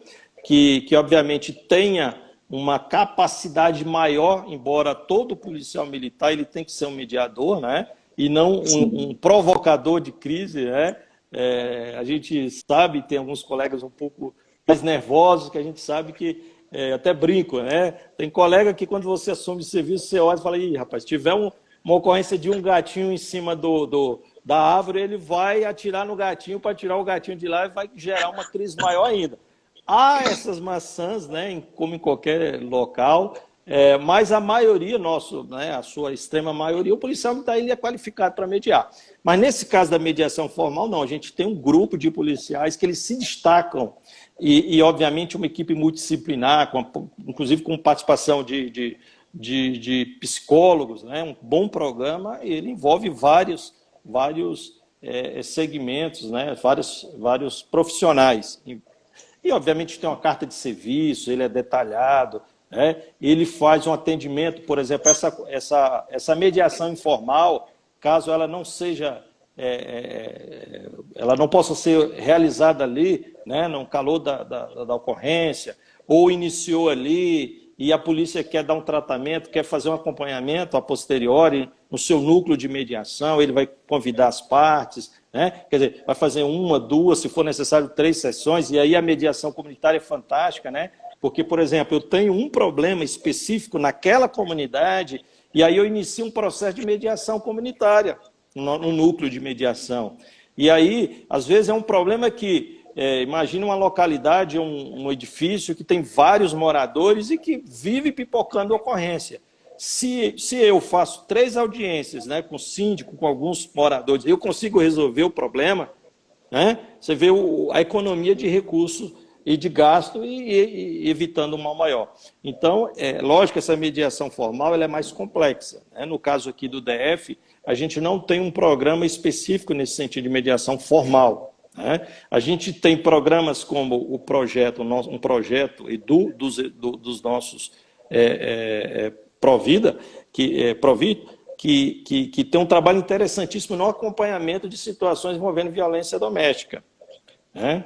que obviamente tenha uma capacidade maior, embora todo policial militar ele tem que ser um mediador, né? e não um provocador de crise, né? A gente sabe, tem alguns colegas um pouco mais nervosos, que a gente sabe que, até brinco, né? Tem colega que quando você assume o serviço, você olha e fala, ih, rapaz, se tiver uma ocorrência de um gatinho em cima da árvore, ele vai atirar no gatinho para tirar o gatinho de lá e vai gerar uma crise maior ainda. Há essas maçãs, né, como em qualquer local, mas a maioria, né, a sua extrema maioria, o policial militar ele é qualificado para mediar. Mas nesse caso da mediação formal, não. A gente tem um grupo de policiais que eles se destacam e obviamente, uma equipe multidisciplinar, inclusive com participação de psicólogos, né, um bom programa, ele envolve vários segmentos, né, vários profissionais. E, obviamente, tem uma carta de serviço, ele é detalhado, né? Ele faz um atendimento, por exemplo, essa mediação informal, caso ela não seja, ela não possa ser realizada ali, né, no calor da ocorrência, ou iniciou ali e a polícia quer dar um tratamento, quer fazer um acompanhamento a posteriori no seu núcleo de mediação, ele vai convidar as partes, né? Quer dizer, vai fazer 1, 2, se for necessário 3 sessões, e aí a mediação comunitária é fantástica, né? Porque, por exemplo, eu tenho um problema específico naquela comunidade, e aí eu inicio um processo de mediação comunitária, no núcleo de mediação. E aí, às vezes, é um problema que, imagina uma localidade, um edifício que tem vários moradores e que vive pipocando ocorrência. Se eu faço 3 audiências, né, com o síndico, com alguns moradores, eu consigo resolver o problema, né? Você vê a economia de recursos e de gasto e evitando um mal maior. Então, lógico que essa mediação formal ela é mais complexa, né? No caso aqui do DF, a gente não tem um programa específico nesse sentido de mediação formal, né? A gente tem programas como um projeto EDU dos nossos Provida, que tem um trabalho interessantíssimo no acompanhamento de situações envolvendo violência doméstica, né?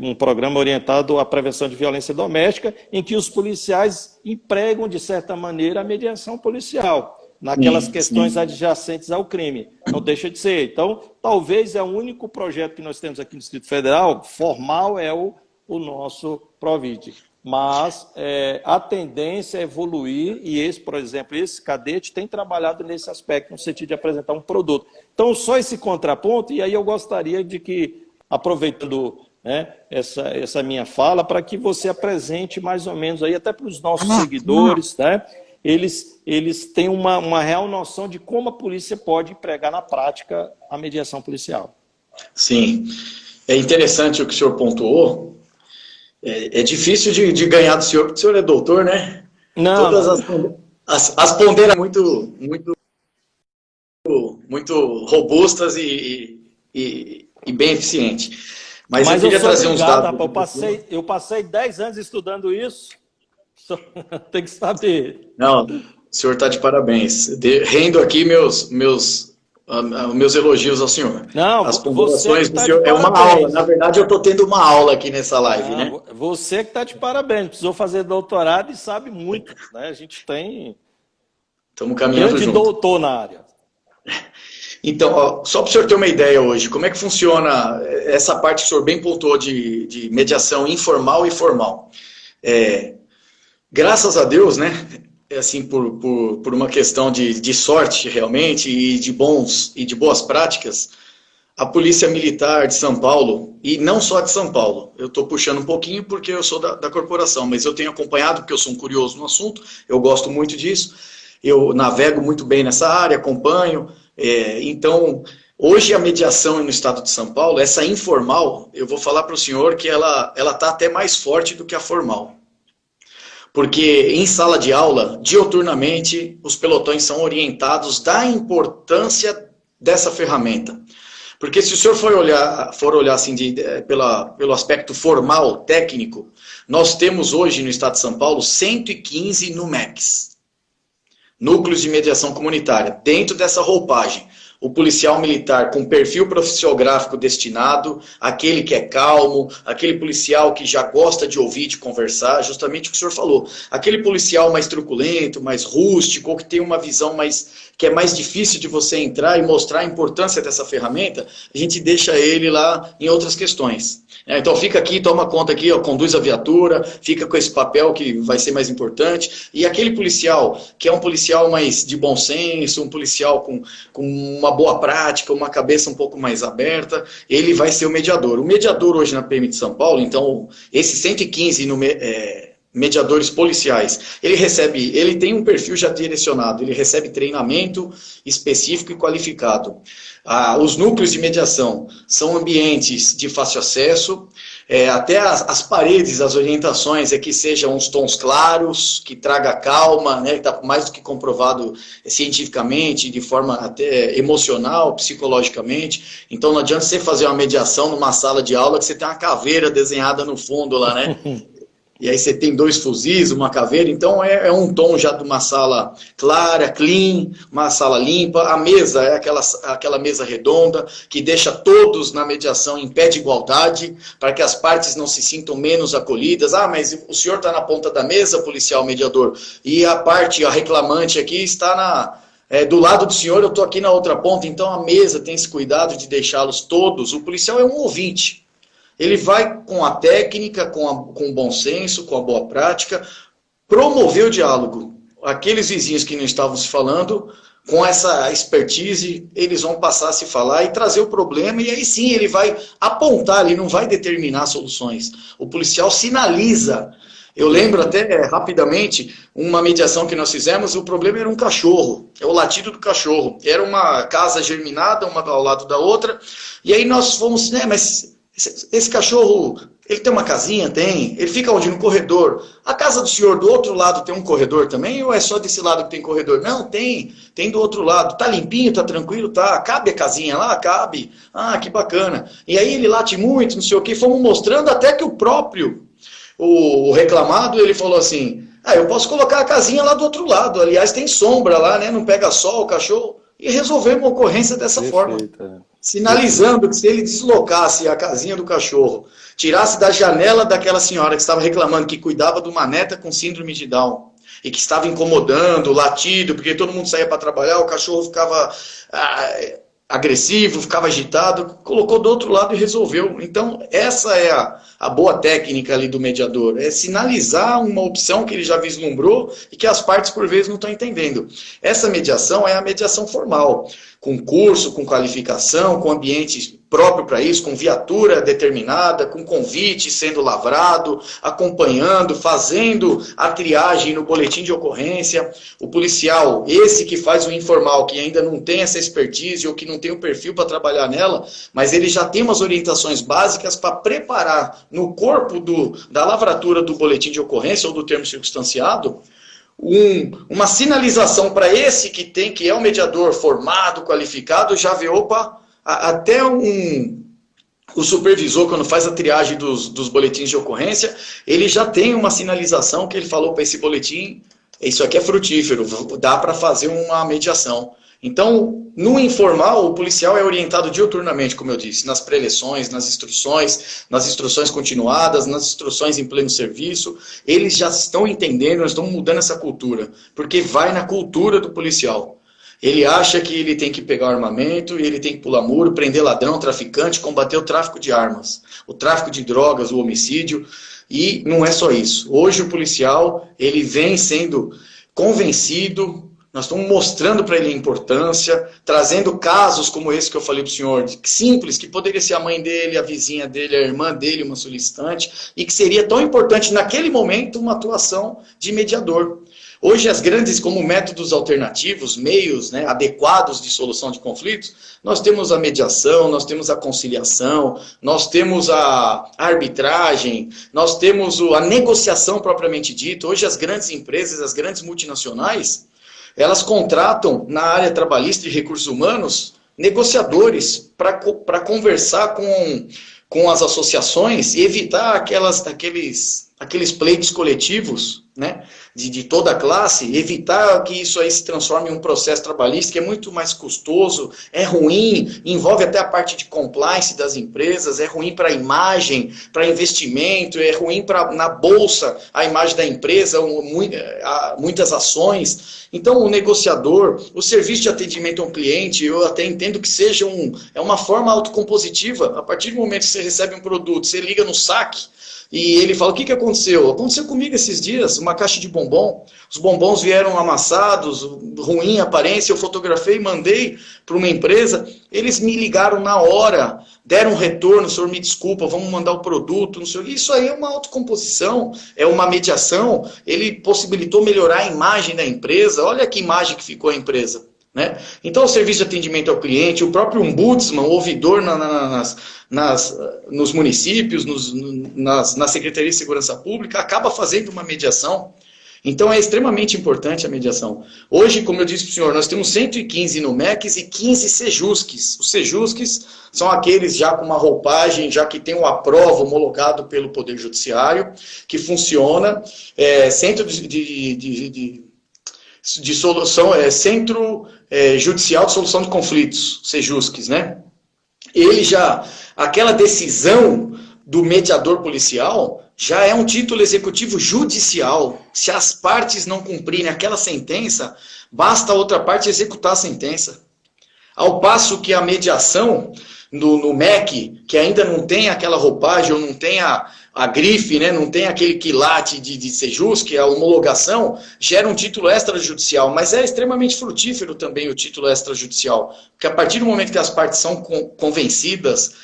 Um programa orientado à prevenção de violência doméstica, em que os policiais empregam, de certa maneira, a mediação policial, naquelas questões adjacentes ao crime. Não deixa de ser. Então, talvez é o único projeto que nós temos aqui no Distrito Federal, formal, é o nosso Provide. Mas a tendência é evoluir e esse, por exemplo, esse cadete tem trabalhado nesse aspecto, no sentido de apresentar um produto. Então, só esse contraponto, e aí eu gostaria de que, aproveitando, né, essa minha fala, para que você apresente mais ou menos aí, até para os nossos seguidores, né, eles têm uma real noção de como a polícia pode empregar na prática a mediação policial. Sim, é interessante o que o senhor pontuou. É difícil de ganhar do senhor, porque o senhor é doutor, né? Não. Todas as ponderas muito robustas e bem eficientes. Mas eu queria trazer uns dados. Rapaz, eu passei 10 anos estudando isso. Tem que saber. Não, o senhor está de parabéns. Rendo aqui meus elogios ao senhor. Não, as ponderações do tá senhor é uma aula. Na verdade, eu estou tendo uma aula aqui nessa live, né? Você que está de parabéns. Precisou fazer doutorado e sabe muito, né? A gente tem Estamos caminhando grande junto. doutor na área. Então, ó, só para o senhor ter uma ideia hoje, como é que funciona essa parte que o senhor bem pontuou de mediação informal e formal? Graças a Deus, né? Assim, por uma questão de sorte, realmente, e de boas práticas, a Polícia Militar de São Paulo, e não só de São Paulo, eu estou puxando um pouquinho porque eu sou da corporação, mas eu tenho acompanhado, porque eu sou um curioso no assunto, eu gosto muito disso, eu navego muito bem nessa área, acompanho, então, hoje a mediação no estado de São Paulo, essa informal, eu vou falar para o senhor que ela está até mais forte do que a formal. Porque em sala de aula, dioturnamente, os pelotões são orientados da importância dessa ferramenta. Porque se o senhor for olhar assim, pelo aspecto formal, técnico, nós temos hoje no estado de São Paulo 115 NUMECs, Núcleos de Mediação Comunitária, dentro dessa roupagem. o policial militar com perfil profissiográfico destinado, aquele que é calmo, aquele policial que já gosta de ouvir, de conversar, justamente o que o senhor falou. Aquele policial mais truculento, mais rústico, ou que tem uma visão que é mais difícil de você entrar e mostrar a importância dessa ferramenta, a gente deixa ele lá em outras questões. Então fica aqui, toma conta aqui, ó, conduz a viatura, fica com esse papel que vai ser mais importante. E aquele policial, que é um policial mais de bom senso, um policial com uma boa prática, uma cabeça um pouco mais aberta, ele vai ser o mediador. O mediador hoje na PM de São Paulo, então, esses 115 mediadores policiais, ele tem um perfil já direcionado, ele recebe treinamento específico e qualificado. Os núcleos de mediação são ambientes de fácil acesso, até as paredes, as orientações é que sejam uns tons claros, que traga calma, né, que está mais do que comprovado cientificamente, de forma até emocional, psicologicamente. Então não adianta você fazer uma mediação numa sala de aula que você tem uma caveira desenhada no fundo lá, né? E aí você tem 2 fuzis, uma caveira, então é um tom já de uma sala clara, clean, uma sala limpa. A mesa é aquela mesa redonda que deixa todos na mediação em pé de igualdade, para que as partes não se sintam menos acolhidas. Mas o senhor está na ponta da mesa, policial mediador, e a reclamante aqui está do lado do senhor, eu estou aqui na outra ponta. Então a mesa tem esse cuidado de deixá-los todos. O policial é um ouvinte. Ele vai com a técnica, com o bom senso, com a boa prática, promover o diálogo. Aqueles vizinhos que não estavam se falando, com essa expertise, eles vão passar a se falar e trazer o problema, e aí sim ele vai apontar, ele não vai determinar soluções. O policial sinaliza. Eu lembro até rapidamente uma mediação que nós fizemos, o problema era um cachorro, é o latido do cachorro. Era uma casa germinada, uma ao lado da outra, e aí nós fomos, mas esse cachorro, ele tem uma casinha? Tem. Ele fica onde? No corredor. A casa do senhor do outro lado tem um corredor também? Ou é só desse lado que tem corredor? Não, tem. Tem do outro lado. Tá limpinho, tá tranquilo? Tá. Cabe a casinha lá? Cabe. Que bacana. E aí ele late muito, não sei o que. Fomos mostrando até que o reclamado, ele falou assim, eu posso colocar a casinha lá do outro lado. Aliás, tem sombra lá, né? Não pega sol o cachorro. E resolvemos a ocorrência dessa forma. Sinalizando que se ele deslocasse a casinha do cachorro, tirasse da janela daquela senhora que estava reclamando que cuidava de uma neta com síndrome de Down e que estava incomodando, latido, porque todo mundo saía para trabalhar, o cachorro ficava agressivo, ficava agitado, colocou do outro lado e resolveu. Então, essa é a boa técnica ali do mediador, é sinalizar uma opção que ele já vislumbrou e que as partes, por vezes, não estão entendendo. Essa mediação é a mediação formal, com curso, com qualificação, com ambiente próprio para isso, com viatura determinada, com convite sendo lavrado, acompanhando, fazendo a triagem no boletim de ocorrência. O policial, esse que faz o informal, que ainda não tem essa expertise ou que não tem o perfil para trabalhar nela, mas ele já tem umas orientações básicas para preparar no corpo da lavratura do boletim de ocorrência ou do termo circunstanciado, uma sinalização para esse que é um mediador formado, qualificado, já vê, até o supervisor, quando faz a triagem dos boletins de ocorrência, ele já tem uma sinalização que ele falou para esse boletim, isso aqui é frutífero, dá para fazer uma mediação. Então, no informal, o policial é orientado diuturnamente, como eu disse, nas preleções, nas instruções continuadas, nas instruções em pleno serviço. Eles já estão entendendo, nós estamos mudando essa cultura, porque vai na cultura do policial. Ele acha que ele tem que pegar o armamento, ele tem que pular muro, prender ladrão, traficante, combater o tráfico de armas, o tráfico de drogas, o homicídio, e não é só isso. Hoje o policial, ele vem sendo convencido. Nós estamos mostrando para ele a importância, trazendo casos como esse que eu falei para o senhor, simples, que poderia ser a mãe dele, a vizinha dele, a irmã dele, uma solicitante, e que seria tão importante naquele momento uma atuação de mediador. Hoje as grandes, como métodos alternativos, meios adequados de solução de conflitos, nós temos a mediação, nós temos a conciliação, nós temos a arbitragem, nós temos a negociação propriamente dita. Hoje as grandes empresas, as grandes multinacionais, elas contratam na área trabalhista e recursos humanos negociadores para conversar com as associações e evitar aqueles pleitos coletivos né, de toda a classe, evitar que isso aí se transforme em um processo trabalhista que é muito mais custoso, é ruim, envolve até a parte de compliance das empresas, é ruim para a imagem, para investimento, é ruim na bolsa a imagem da empresa, muitas ações. Então, o negociador, o serviço de atendimento ao cliente, eu até entendo que seja uma forma autocompositiva. A partir do momento que você recebe um produto, você liga no saque, e ele fala, o que aconteceu? Aconteceu comigo esses dias, uma caixa de bombom. Os bombons vieram amassados, ruim aparência, eu fotografei e mandei para uma empresa. Eles me ligaram na hora, deram um retorno, o senhor me desculpa, vamos mandar o produto, não sei o que. Isso aí é uma autocomposição, é uma mediação. Ele possibilitou melhorar a imagem da empresa. Olha que imagem que ficou a empresa. Né? Então, o serviço de atendimento ao cliente, o próprio ombudsman, o ouvidor nos municípios, na Secretaria de Segurança Pública, acaba fazendo uma mediação. Então, é extremamente importante a mediação. Hoje, como eu disse para o senhor, nós temos 115 NUMECs e 15 SEJUSCs. Os SEJUSCs são aqueles já com uma roupagem, já que tem um aprova homologado pelo Poder Judiciário, que funciona, Centro Judicial de Solução de Conflitos, SEJUSCs, né? Aquela decisão do mediador policial já é um título executivo judicial. Se as partes não cumprirem aquela sentença, basta a outra parte executar a sentença. Ao passo que a mediação no MEC, que ainda não tem aquela roupagem, ou não tem a grife, né, não tem aquele quilate de SEJUSC, a homologação, gera um título extrajudicial, mas é extremamente frutífero também o título extrajudicial, porque a partir do momento que as partes são convencidas,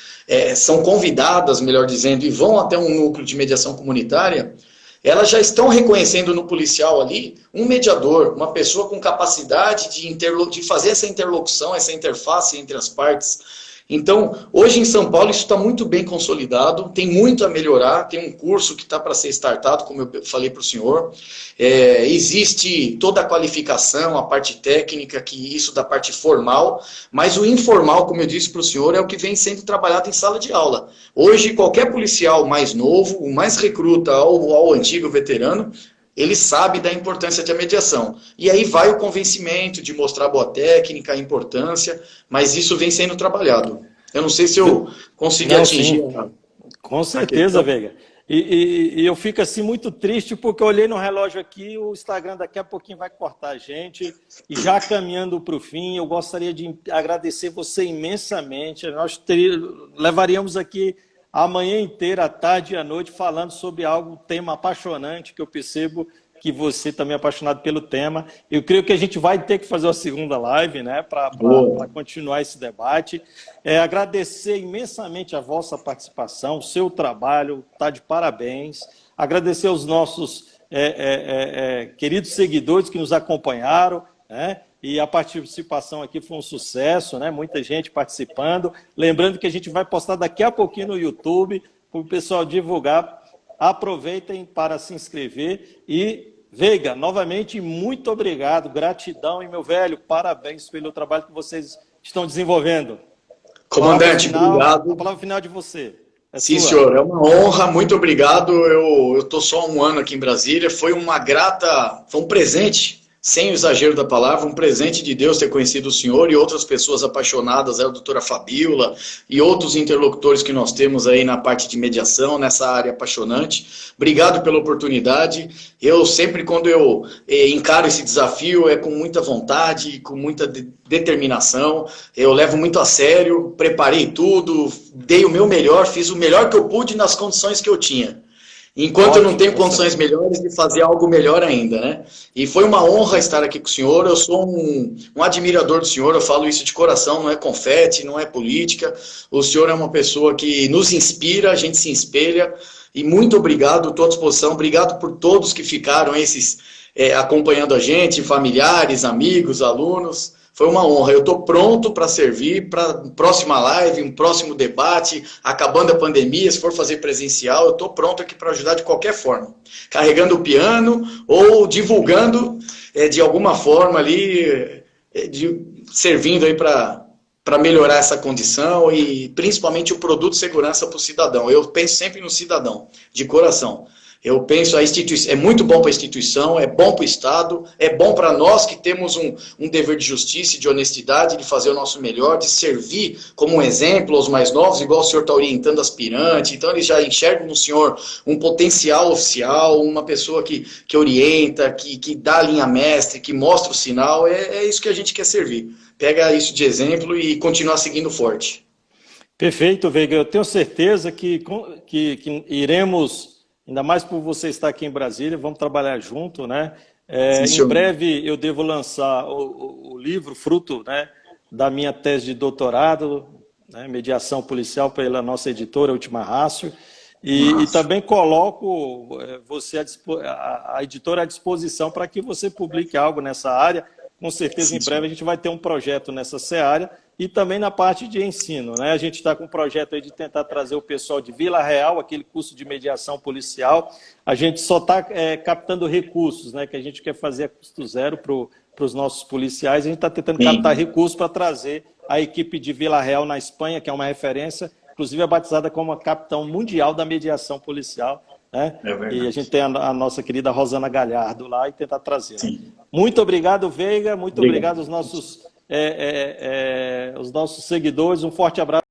são convidadas, melhor dizendo, e vão até um núcleo de mediação comunitária, elas já estão reconhecendo no policial ali um mediador, uma pessoa com capacidade de fazer essa interlocução, essa interface entre as partes. Então, hoje em São Paulo isso está muito bem consolidado, tem muito a melhorar, tem um curso que está para ser startado, como eu falei para o senhor, existe toda a qualificação, a parte técnica, que isso da parte formal, mas o informal, como eu disse para o senhor, é o que vem sendo trabalhado em sala de aula. Hoje, qualquer policial mais novo, o mais recruta ao antigo veterano, ele sabe da importância da mediação. E aí vai o convencimento de mostrar boa técnica, a importância, mas isso vem sendo trabalhado. Eu não sei se eu consegui atingir. Com certeza, Veiga. E eu fico assim muito triste porque eu olhei no relógio aqui, o Instagram daqui a pouquinho vai cortar a gente. E já caminhando para o fim, eu gostaria de agradecer você imensamente. Nós levaríamos aqui a manhã inteira, a tarde e a noite, falando sobre um tema apaixonante, que eu percebo que você também é apaixonado pelo tema. Eu creio que a gente vai ter que fazer uma segunda live, né, para continuar esse debate. Agradecer imensamente a vossa participação, o seu trabalho está de parabéns. Agradecer aos nossos queridos seguidores que nos acompanharam, né? E a participação aqui foi um sucesso, né? Muita gente participando. Lembrando que a gente vai postar daqui a pouquinho no YouTube, para o pessoal divulgar. Aproveitem para se inscrever. E, Veiga, novamente, muito obrigado, gratidão. E, meu velho, parabéns pelo trabalho que vocês estão desenvolvendo. Comandante, obrigado. A palavra final de você. Sim, senhor, é uma honra, muito obrigado. Eu estou só um ano aqui em Brasília. Foi um presente, sem o exagero da palavra, um presente de Deus ter conhecido o senhor e outras pessoas apaixonadas, a doutora Fabíola e outros interlocutores que nós temos aí na parte de mediação, nessa área apaixonante. Obrigado pela oportunidade. Eu sempre, quando eu encaro esse desafio, é com muita vontade, com muita determinação. Eu levo muito a sério, preparei tudo, dei o meu melhor, fiz o melhor que eu pude nas condições que eu tinha. Enquanto eu não tenho condições melhores de fazer algo melhor ainda, né? E foi uma honra estar aqui com o senhor, eu sou um admirador do senhor, eu falo isso de coração, não é confete, não é política. O senhor é uma pessoa que nos inspira, a gente se espelha, e muito obrigado, estou à disposição, obrigado por todos que ficaram acompanhando a gente, familiares, amigos, alunos. Foi uma honra, eu estou pronto para servir para a próxima live, um próximo debate, acabando a pandemia, se for fazer presencial, eu estou pronto aqui para ajudar de qualquer forma. Carregando o piano ou divulgando de alguma forma ali, servindo aí para melhorar essa condição e principalmente o produto de segurança para o cidadão. Eu penso sempre no cidadão, de coração. Eu penso, é muito bom para a instituição, é bom para o Estado, é bom para nós que temos um dever de justiça e de honestidade, de fazer o nosso melhor, de servir como um exemplo aos mais novos, igual o senhor está orientando aspirante, então eles já enxergam no senhor um potencial oficial, uma pessoa que orienta, que dá a linha mestre, que mostra o sinal, é isso que a gente quer servir. Pega isso de exemplo e continuar seguindo forte. Perfeito, Veiga. Eu tenho certeza que iremos, ainda mais por você estar aqui em Brasília, vamos trabalhar junto, né? Em breve eu devo lançar o livro, fruto, né, da minha tese de doutorado, né, mediação policial, pela nossa editora Última Rácio, e também coloco a editora à disposição para que você publique algo nessa área. Com certeza, em breve, a gente vai ter um projeto nessa seara e também na parte de ensino, né? A gente está com um projeto aí de tentar trazer o pessoal de Vila Real, aquele curso de mediação policial. A gente só está captando recursos, né? Que a gente quer fazer a custo zero para os nossos policiais. A gente está tentando captar recursos para trazer a equipe de Vila Real na Espanha, que é uma referência, inclusive é batizada como a capitão mundial da mediação policial. Né? E a gente tem a nossa querida Rosana Galhardo lá e tentar trazer. Muito obrigado, Veiga. Muito obrigado aos nossos seguidores. Um forte abraço.